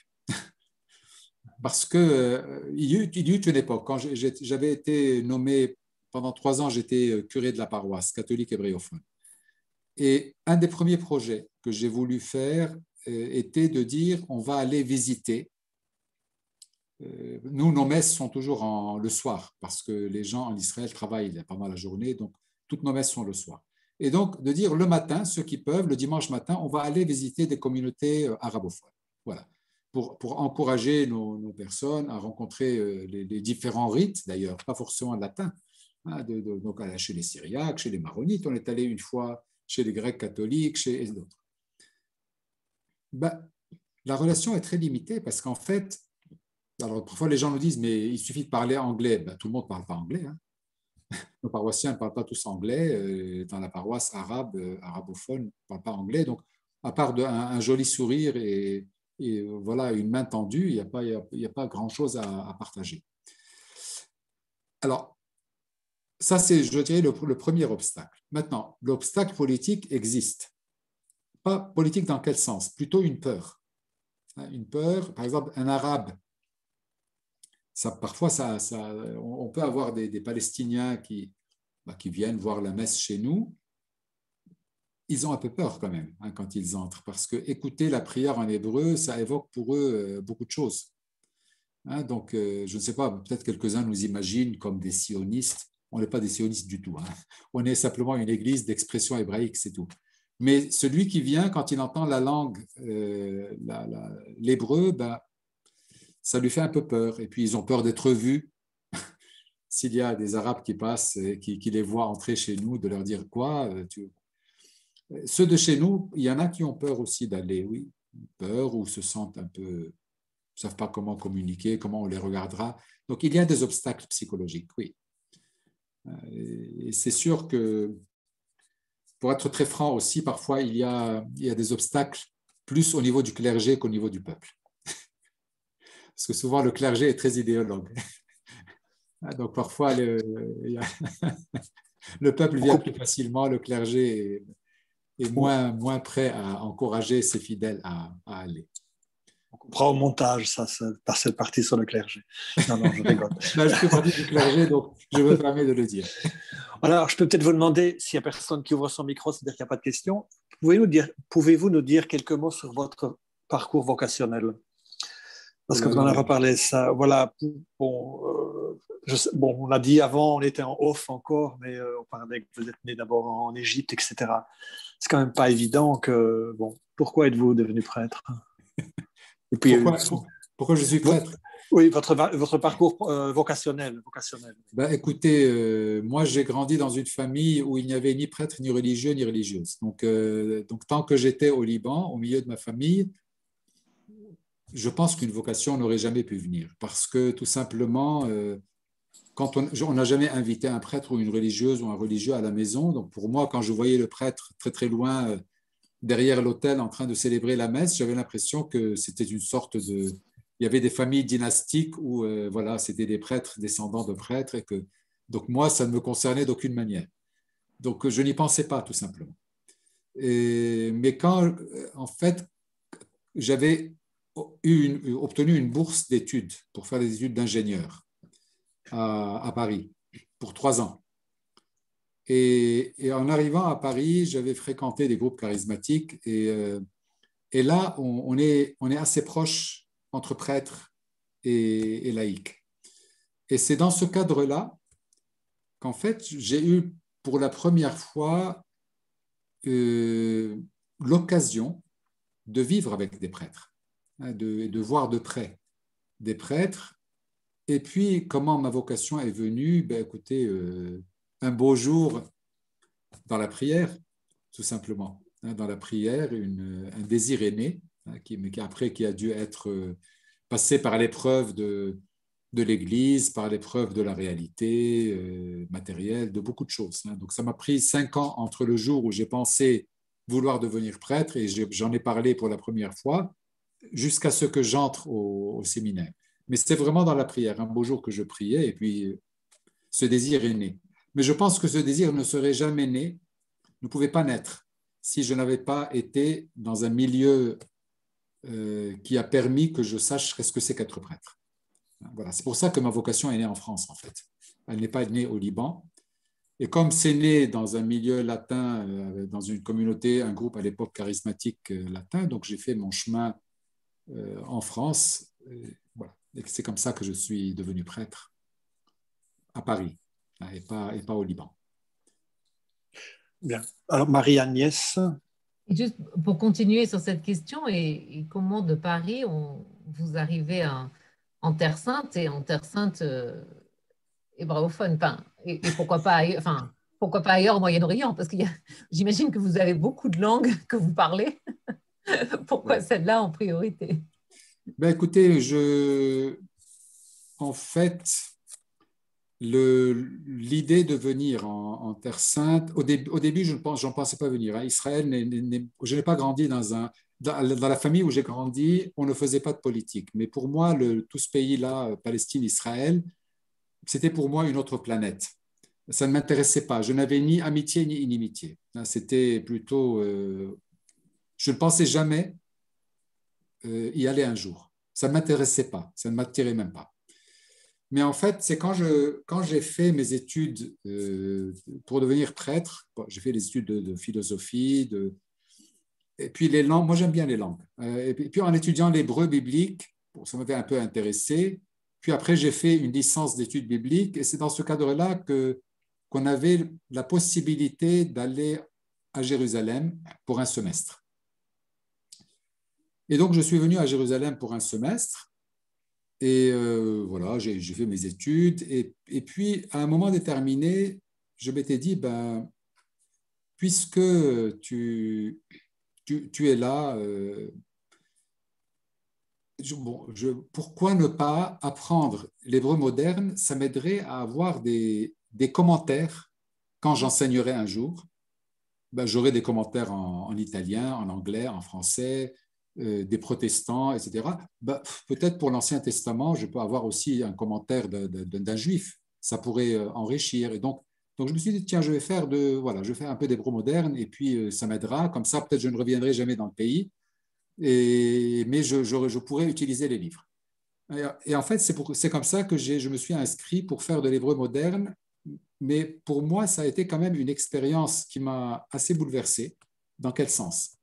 Parce qu'il y eut une époque, quand j'avais été nommé, pendant 3 ans, j'étais curé de la paroisse catholique hébréophone. Et un des premiers projets que j'ai voulu faire était de dire, on va aller visiter. Nous, nos messes sont toujours le soir, parce que les gens en Israël travaillent pendant la journée, donc toutes nos messes sont le soir. Et donc, de dire le matin, ceux qui peuvent, le dimanche matin, on va aller visiter des communautés arabophones. Voilà. Pour encourager nos personnes à rencontrer les différents rites, d'ailleurs, pas forcément latin, donc chez les Syriaques, chez les Maronites, on est allé une fois chez les Grecs catholiques, et d'autres. La relation est très limitée parce qu'en fait, alors parfois les gens nous disent, mais il suffit de parler anglais. Tout le monde ne parle pas anglais. Nos paroissiens ne parlent pas tous anglais. Dans la paroisse arabophone, on ne parle pas anglais. Donc, à part un joli sourire et voilà, une main tendue, il n'y a pas grand-chose à partager. Alors, ça, c'est, je dirais, le premier obstacle. Maintenant, l'obstacle politique existe. Pas politique dans quel sens? Plutôt une peur. Une peur, par exemple, un arabe. Parfois, on peut avoir des Palestiniens qui viennent voir la messe chez nous. Ils ont un peu peur quand même quand ils entrent, parce que écouter la prière en hébreu, ça évoque pour eux beaucoup de choses. Donc, je ne sais pas, peut-être quelques-uns nous imaginent comme des sionistes. On n'est pas des sionistes du tout. On est simplement une église d'expression hébraïque, c'est tout. Mais celui qui vient, quand il entend la langue, l'hébreu, ça lui fait un peu peur. Et puis, ils ont peur d'être vus. S'il y a des Arabes qui passent et qui les voient entrer chez nous, de leur dire quoi Ceux de chez nous, il y en a qui ont peur aussi d'aller, oui. Peur ou se sentent un peu, ne savent pas comment communiquer, comment on les regardera. Donc, il y a des obstacles psychologiques, oui. Et c'est sûr que, pour être très franc aussi, parfois, il y a des obstacles plus au niveau du clergé qu'au niveau du peuple. Parce que souvent, le clergé est très idéologue. Donc, parfois, le peuple vient plus facilement, le clergé est moins prêt à encourager ses fidèles à aller. On comprend au montage, ça, cette partie sur le clergé. Non, je rigole. Là, je fais partie du clergé, donc je me permets de le dire. Alors, je peux peut-être vous demander, s'il n'y a personne qui ouvre son micro, c'est-à-dire qu'il n'y a pas de questions, pouvez-vous nous dire quelques mots sur votre parcours vocationnel? Parce que vous en avez parlé, ça, voilà, on a dit avant, on était en off encore, mais on parlait que vous êtes né d'abord en Égypte, etc. C'est quand même pas évident pourquoi êtes-vous devenu prêtre? Et puis, pourquoi je suis prêtre? Oui, votre parcours vocationnel. Ben, écoutez, moi j'ai grandi dans une famille où il n'y avait ni prêtre, ni religieux, ni religieuse. Donc tant que j'étais au Liban, au milieu de ma famille, je pense qu'une vocation n'aurait jamais pu venir. Parce que tout simplement, quand on n'a jamais invité un prêtre ou une religieuse ou un religieux à la maison. Donc pour moi, quand je voyais le prêtre très très loin derrière l'autel en train de célébrer la messe, j'avais l'impression que c'était une sorte de... Il y avait des familles dynastiques où voilà, c'était des prêtres descendants de prêtres. Donc moi, ça ne me concernait d'aucune manière. Donc je n'y pensais pas tout simplement. Mais quand, en fait, j'avais obtenu une bourse d'études pour faire des études d'ingénieur à Paris pour 3 ans. Et en arrivant à Paris, j'avais fréquenté des groupes charismatiques et là, on est assez proche entre prêtres et laïcs. Et c'est dans ce cadre-là qu'en fait, j'ai eu pour la première fois l'occasion de vivre avec des prêtres, de voir de près des prêtres. Et puis, comment ma vocation est venue? Ben, écoutez, un beau jour dans la prière, tout simplement. Dans la prière, un désir est né, qui a dû être passé par l'épreuve de l'Église, par l'épreuve de la réalité matérielle, de beaucoup de choses. Donc, ça m'a pris 5 ans entre le jour où j'ai pensé vouloir devenir prêtre, et j'en ai parlé pour la première fois, jusqu'à ce que j'entre au séminaire. Mais c'était vraiment dans la prière, un beau jour que je priais, et puis ce désir est né. Mais je pense que ce désir ne serait jamais né, ne pouvait pas naître, si je n'avais pas été dans un milieu qui a permis que je sache ce que c'est qu'être prêtre. Voilà. C'est pour ça que ma vocation est née en France, en fait. Elle n'est pas née au Liban. Et comme c'est né dans un milieu latin, dans une communauté, un groupe à l'époque charismatique latin, donc j'ai fait mon chemin en France. Voilà. Et c'est comme ça que je suis devenu prêtre à Paris, et pas au Liban. Bien. Alors, Marie-Agnès. Et juste pour continuer sur cette question, et comment de Paris vous arrivez en Terre Sainte, et en Terre Sainte hébraophone, enfin, et pourquoi pas ailleurs, enfin, pourquoi pas ailleurs au Moyen-Orient, parce que j'imagine que vous avez beaucoup de langues que vous parlez. Pourquoi celle-là en priorité? Ben, écoutez, en fait, l'idée de venir en Terre Sainte, au début, j'en pensais pas venir. Israël, je n'ai pas grandi dans la famille où j'ai grandi, on ne faisait pas de politique. Mais pour moi, tout ce pays-là, Palestine, Israël, c'était pour moi une autre planète. Ça ne m'intéressait pas. Je n'avais ni amitié ni inimitié. C'était plutôt... je ne pensais jamais y aller un jour. Ça ne m'intéressait pas. Ça ne m'attirait même pas. Mais en fait, c'est quand j'ai fait mes études pour devenir prêtre, j'ai fait des études de philosophie, et puis les langues, moi j'aime bien les langues. Et puis en étudiant l'hébreu biblique, ça m'avait un peu intéressé. Puis après, j'ai fait une licence d'études bibliques, et c'est dans ce cadre-là qu'on avait la possibilité d'aller à Jérusalem pour un semestre. Et donc, je suis venu à Jérusalem pour un semestre. Et voilà, j'ai fait mes études. Et puis, à un moment déterminé, je m'étais dit, ben, puisque tu es là, pourquoi ne pas apprendre l'hébreu moderne? Ça m'aiderait à avoir des commentaires quand j'enseignerai un jour. Ben, j'aurai des commentaires en italien, en anglais, en français, des protestants, etc. Ben, peut-être pour l'Ancien Testament, je peux avoir aussi un commentaire d'un juif. Ça pourrait enrichir. Et donc, je me suis dit, tiens, je vais faire un peu d'hébreu moderne, et puis ça m'aidera. Comme ça, peut-être je ne reviendrai jamais dans le pays, mais je pourrais utiliser les livres. Et en fait, c'est comme ça que je me suis inscrit pour faire de l'hébreu moderne. Mais pour moi, ça a été quand même une expérience qui m'a assez bouleversé. Dans quel sens?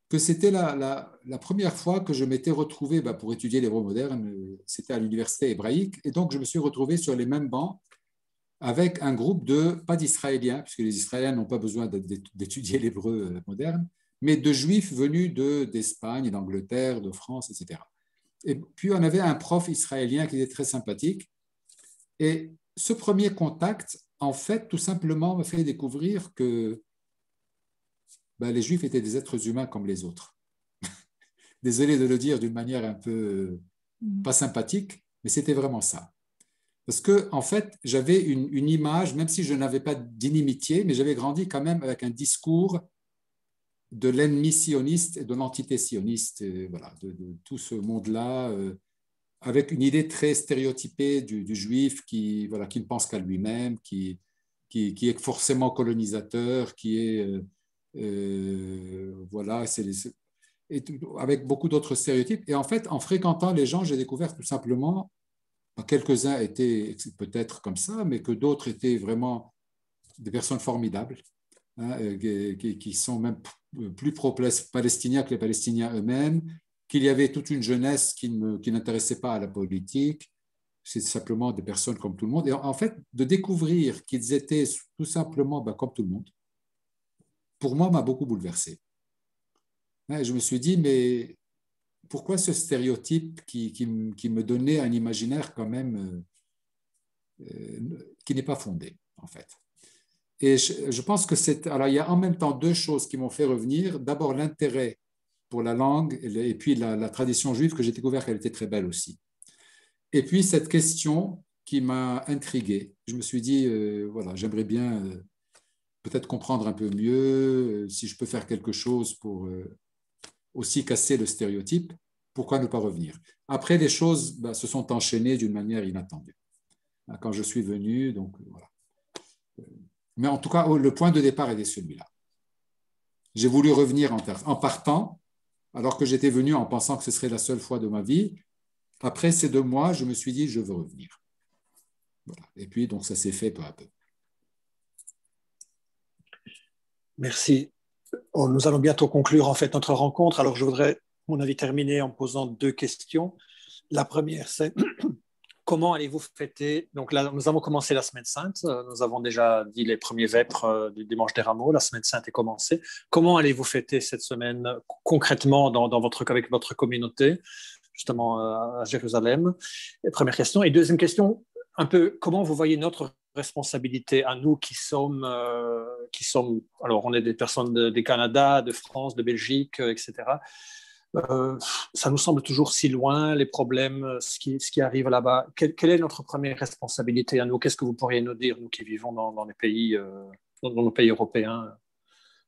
Que c'était la première fois que je m'étais retrouvé pour étudier l'hébreu moderne, c'était à l'université hébraïque, et donc je me suis retrouvé sur les mêmes bancs avec un groupe pas d'Israéliens, puisque les Israéliens n'ont pas besoin d'étudier l'hébreu moderne, mais de Juifs venus d'Espagne, d'Angleterre, de France, etc. Et puis, on avait un prof israélien qui était très sympathique. Et ce premier contact, en fait, tout simplement me fait découvrir que les Juifs étaient des êtres humains comme les autres. Désolé de le dire d'une manière un peu pas sympathique, mais c'était vraiment ça. Parce que, en fait, j'avais une image, même si je n'avais pas d'inimitié, mais j'avais grandi quand même avec un discours de l'ennemi sioniste et de l'entité sioniste, voilà, de tout ce monde-là, avec une idée très stéréotypée du juif qui, voilà, qui ne pense qu'à lui-même, qui est forcément colonisateur, qui est, voilà, et avec beaucoup d'autres stéréotypes. Et en fait, en fréquentant les gens, j'ai découvert tout simplement, quelques-uns étaient peut-être comme ça, mais que d'autres étaient vraiment des personnes formidables, hein, qui sont même plus pro-palestiniens que les Palestiniens eux-mêmes, qu'il y avait toute une jeunesse qui n'intéressait pas à la politique. C'est simplement des personnes comme tout le monde. Et en fait, de découvrir qu'ils étaient tout simplement comme tout le monde, pour moi, m'a beaucoup bouleversé. Je me suis dit, mais pourquoi ce stéréotype qui me donnait un imaginaire quand même qui n'est pas fondé, en fait. Et je pense que alors, il y a en même temps deux choses qui m'ont fait revenir. D'abord, l'intérêt pour la langue et puis la tradition juive que j'ai découvert qu'elle était très belle aussi. Et puis, cette question qui m'a intrigué. Je me suis dit, voilà, j'aimerais bien peut-être comprendre un peu mieux si je peux faire quelque chose pour aussi casser le stéréotype. Pourquoi ne pas revenir? Après, les choses se sont enchaînées d'une manière inattendue. Quand je suis venu, donc voilà. Mais en tout cas, le point de départ était celui-là. J'ai voulu revenir en partant, alors que j'étais venu en pensant que ce serait la seule fois de ma vie. Après ces 2 mois, je me suis dit, je veux revenir. Voilà. Et puis, donc, ça s'est fait peu à peu. Merci. Nous allons bientôt conclure en fait notre rencontre. Alors, je voudrais, à mon avis, terminer en posant 2 questions. La première, c'est comment allez-vous fêter? Donc là, nous avons commencé la Semaine Sainte. Nous avons déjà dit les premiers vêpres du Dimanche des Rameaux. La Semaine Sainte est commencée. Comment allez-vous fêter cette semaine concrètement avec votre communauté, justement à Jérusalem? Première question. Et deuxième question, un peu, comment vous voyez notre responsabilité à nous qui sommes, alors on est des personnes du Canada, de France, de Belgique, etc. Ça nous semble toujours si loin, les problèmes, ce qui arrive là-bas. Quelle est notre première responsabilité à nous? Qu'est-ce que vous pourriez nous dire, nous qui vivons dans les pays, dans nos pays européens,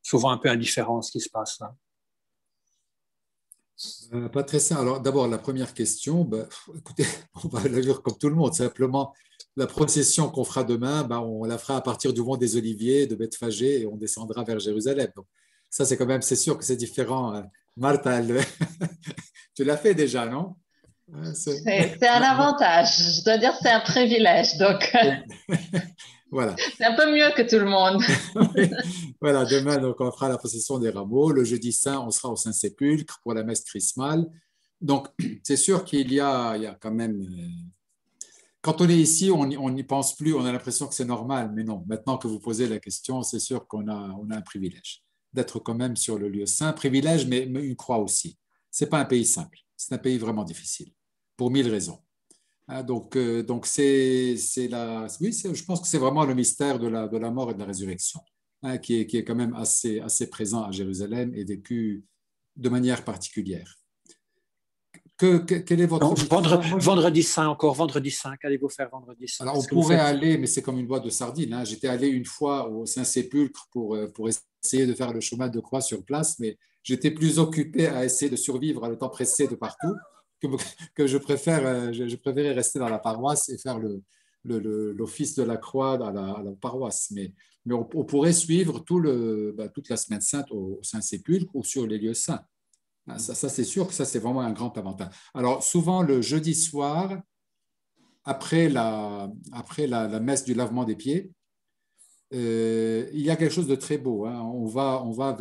souvent un peu indifférents à ce qui se passe là? Pas très simple. Alors, d'abord, la première question, écoutez, on va la vivre comme tout le monde. Simplement, la procession qu'on fera demain, on la fera à partir du mont des Oliviers, de Bethphagée, et on descendra vers Jérusalem. Donc, ça, c'est quand même, c'est sûr que c'est différent. Martha, tu l'as fait déjà, non? C'est un avantage. Je dois dire que c'est un privilège. Donc, voilà. C'est un peu mieux que tout le monde. Voilà, demain, donc, on fera la procession des rameaux. Le jeudi saint, on sera au Saint-Sépulcre pour la messe chrismale. Donc, c'est sûr qu'il y a quand même... Quand on est ici, on n'y pense plus, on a l'impression que c'est normal. Mais non, maintenant que vous posez la question, c'est sûr qu'on a un privilège d'être quand même sur le lieu saint. Privilège, mais une croix aussi. Ce n'est pas un pays simple. C'est un pays vraiment difficile, pour 1000 raisons. Donc oui, je pense que c'est vraiment le mystère de la mort et de la résurrection, qui est quand même assez présent à Jérusalem et vécu de manière particulière. Quel est votre... Vendredi Saint, qu'allez-vous faire vendredi Saint? Alors, on pourrait aller, mais c'est comme une boîte de sardines. J'étais allé une fois au Saint-Sépulcre pour essayer de faire le chemin de croix sur place, mais j'étais plus occupé à essayer de survivre à le temps pressé de partout que je préférais rester dans la paroisse et faire l'office de la croix à la paroisse. Mais on pourrait suivre toute la Semaine Sainte au Saint-Sépulcre ou sur les lieux saints. Ça, c'est sûr que ça, c'est vraiment un grand avantage. Alors, souvent, le jeudi soir, après la messe du lavement des pieds, il y a quelque chose de très beau. On va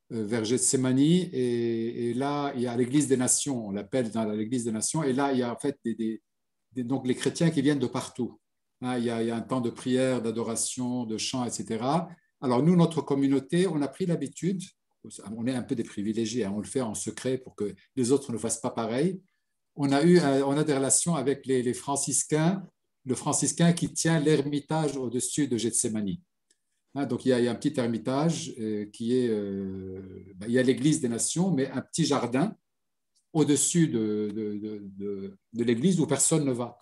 vers Gethsémani et là, il y a l'Église des Nations, on l'appelle dans l'Église des Nations, et là, il y a en fait donc les chrétiens qui viennent de partout. Il y a un temps de prière, d'adoration, de chant, etc. Alors, nous, notre communauté, on a pris l'habitude, on est un peu des privilégiés, on le fait en secret pour que les autres ne fassent pas pareil. on a des relations avec les franciscains, le franciscain qui tient l'ermitage au-dessus de Gethsémani. Hein, donc, il y a un petit ermitage qui est, il y a l'église des nations, mais un petit jardin au-dessus de l'église où personne ne va.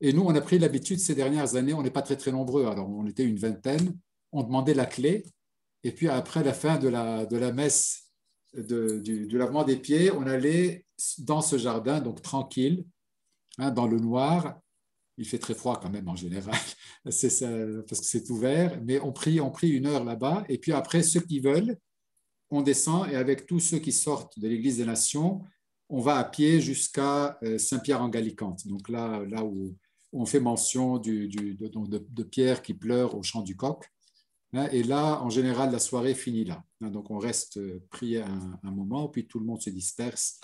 Et nous, on a pris l'habitude ces dernières années, on n'est pas très, très nombreux, alors on était une vingtaine, on demandait la clé, et puis après la fin de la messe du lavement des pieds, on allait dans ce jardin, donc tranquille, hein, dans le noir. Il fait très froid quand même en général, parce que c'est ouvert, mais on prie 1 heure là-bas, et puis après, ceux qui veulent, on descend, et avec tous ceux qui sortent de l'Église des Nations, on va à pied jusqu'à Saint-Pierre-en-Gallicante, donc là où on fait mention de Pierre qui pleure au chant du coq. Et là, en général, la soirée finit là. Donc, on reste prier un moment, puis tout le monde se disperse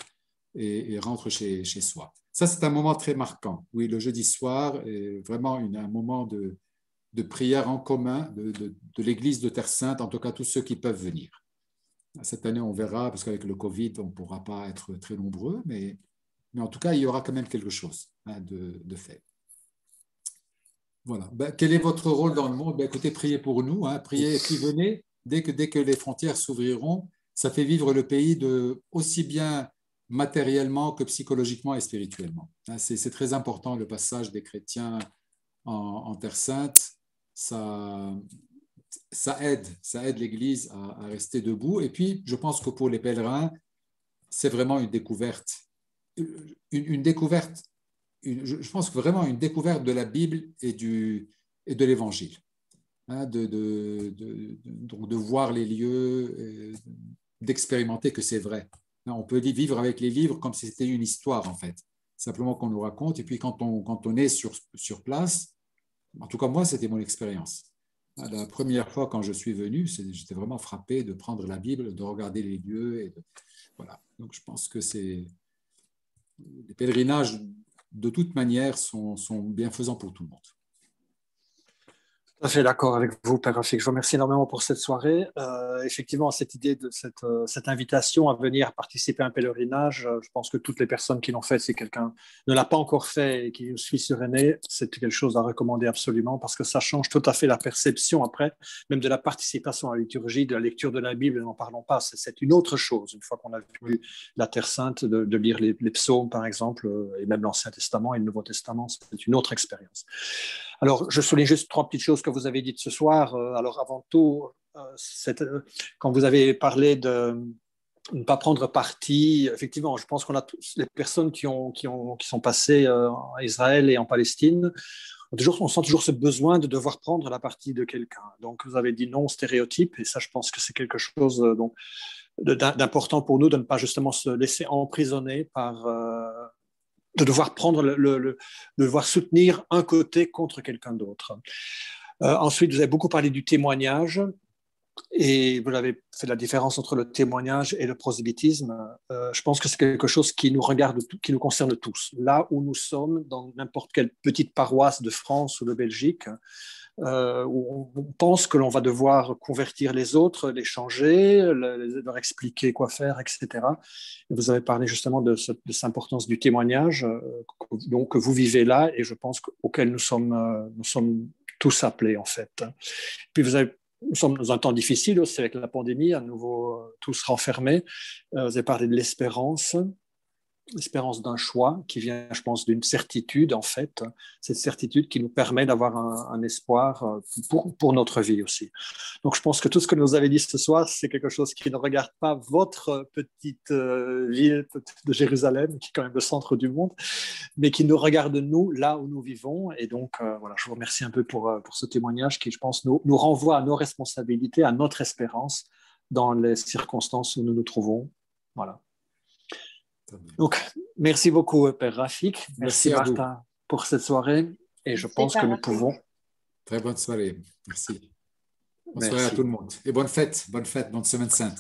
et rentre chez soi. Ça, c'est un moment très marquant. Oui, le jeudi soir est vraiment un moment de prière en commun de l'Église de Terre Sainte, en tout cas tous ceux qui peuvent venir. Cette année, on verra, parce qu'avec le Covid, on ne pourra pas être très nombreux, mais en tout cas, il y aura quand même quelque chose de fait. Voilà. Quel est votre rôle dans le monde? Écoutez, priez pour nous, hein. Priez et puis venez. Dès que les frontières s'ouvriront, ça fait vivre le pays aussi bien matériellement que psychologiquement et spirituellement. C'est très important le passage des chrétiens en Terre Sainte. Ça aide l'Église à rester debout. Et puis, je pense que pour les pèlerins, c'est vraiment une découverte. Une découverte. Je pense que vraiment une découverte de la Bible et de l'Évangile. Hein, donc de voir les lieux, d'expérimenter que c'est vrai. On peut vivre avec les livres comme si c'était une histoire, en fait. Simplement qu'on nous raconte. Et puis, quand on est sur place, en tout cas, moi, c'était mon expérience. La première fois, quand je suis venu, j'étais vraiment frappé de prendre la Bible, de regarder les lieux. Voilà. Donc, je pense que les pèlerinages, de toute manière, sont bienfaisants pour tout le monde. Tout à fait d'accord avec vous, Père Rafik. Je vous remercie énormément pour cette soirée. Effectivement, cette idée de cette invitation à venir participer à un pèlerinage, je pense que toutes les personnes qui l'ont fait, si quelqu'un ne l'a pas encore fait et qui nous suit sur Aîné, c'est quelque chose à recommander absolument parce que ça change tout à fait la perception après, même de la participation à la liturgie, de la lecture de la Bible, n'en parlons pas. C'est une autre chose, une fois qu'on a vu la Terre Sainte, de lire les psaumes, par exemple, et même l'Ancien Testament et le Nouveau Testament, c'est une autre expérience. Alors, je souligne juste 3 petites choses que vous avez dites ce soir. Alors, avant tout, quand vous avez parlé de ne pas prendre parti, effectivement, je pense qu'on a tous les personnes qui sont passées en Israël et en Palestine, on sent toujours ce besoin de devoir prendre la partie de quelqu'un. Donc, vous avez dit non au stéréotype, et ça, je pense que c'est quelque chose d'important pour nous de ne pas justement se laisser emprisonner par... de devoir de devoir soutenir un côté contre quelqu'un d'autre. Ensuite, vous avez beaucoup parlé du témoignage et vous avez fait la différence entre le témoignage et le prosélytisme. Je pense que c'est quelque chose qui nous regarde, qui nous concerne tous. Là où nous sommes, dans n'importe quelle petite paroisse de France ou de Belgique, où on pense que l'on va devoir convertir les autres, les changer, leur expliquer quoi faire, etc. Et vous avez parlé justement de cette importance du témoignage donc, que vous vivez là et je pense auquel nous sommes tous appelés en fait. Puis nous sommes dans un temps difficile aussi avec la pandémie, à nouveau tous renfermés. Vous avez parlé de l'espérance d'un choix qui vient, je pense, d'une certitude, en fait. Cette certitude qui nous permet d'avoir un espoir pour notre vie aussi. Donc, je pense que tout ce que vous avez dit ce soir, c'est quelque chose qui ne regarde pas votre petite ville de Jérusalem, qui est quand même le centre du monde, mais qui nous regarde, nous, là où nous vivons. Et donc, voilà, je vous remercie un peu pour ce témoignage qui, je pense, nous renvoie à nos responsabilités, à notre espérance dans les circonstances où nous nous trouvons. Voilà. Donc, merci beaucoup, Père Rafik. Merci Martin pour cette soirée. Et je pense que nous pouvons. Très bonne soirée. Merci. Bonne soirée à tout le monde. Et bonne fête, bonne Semaine Sainte.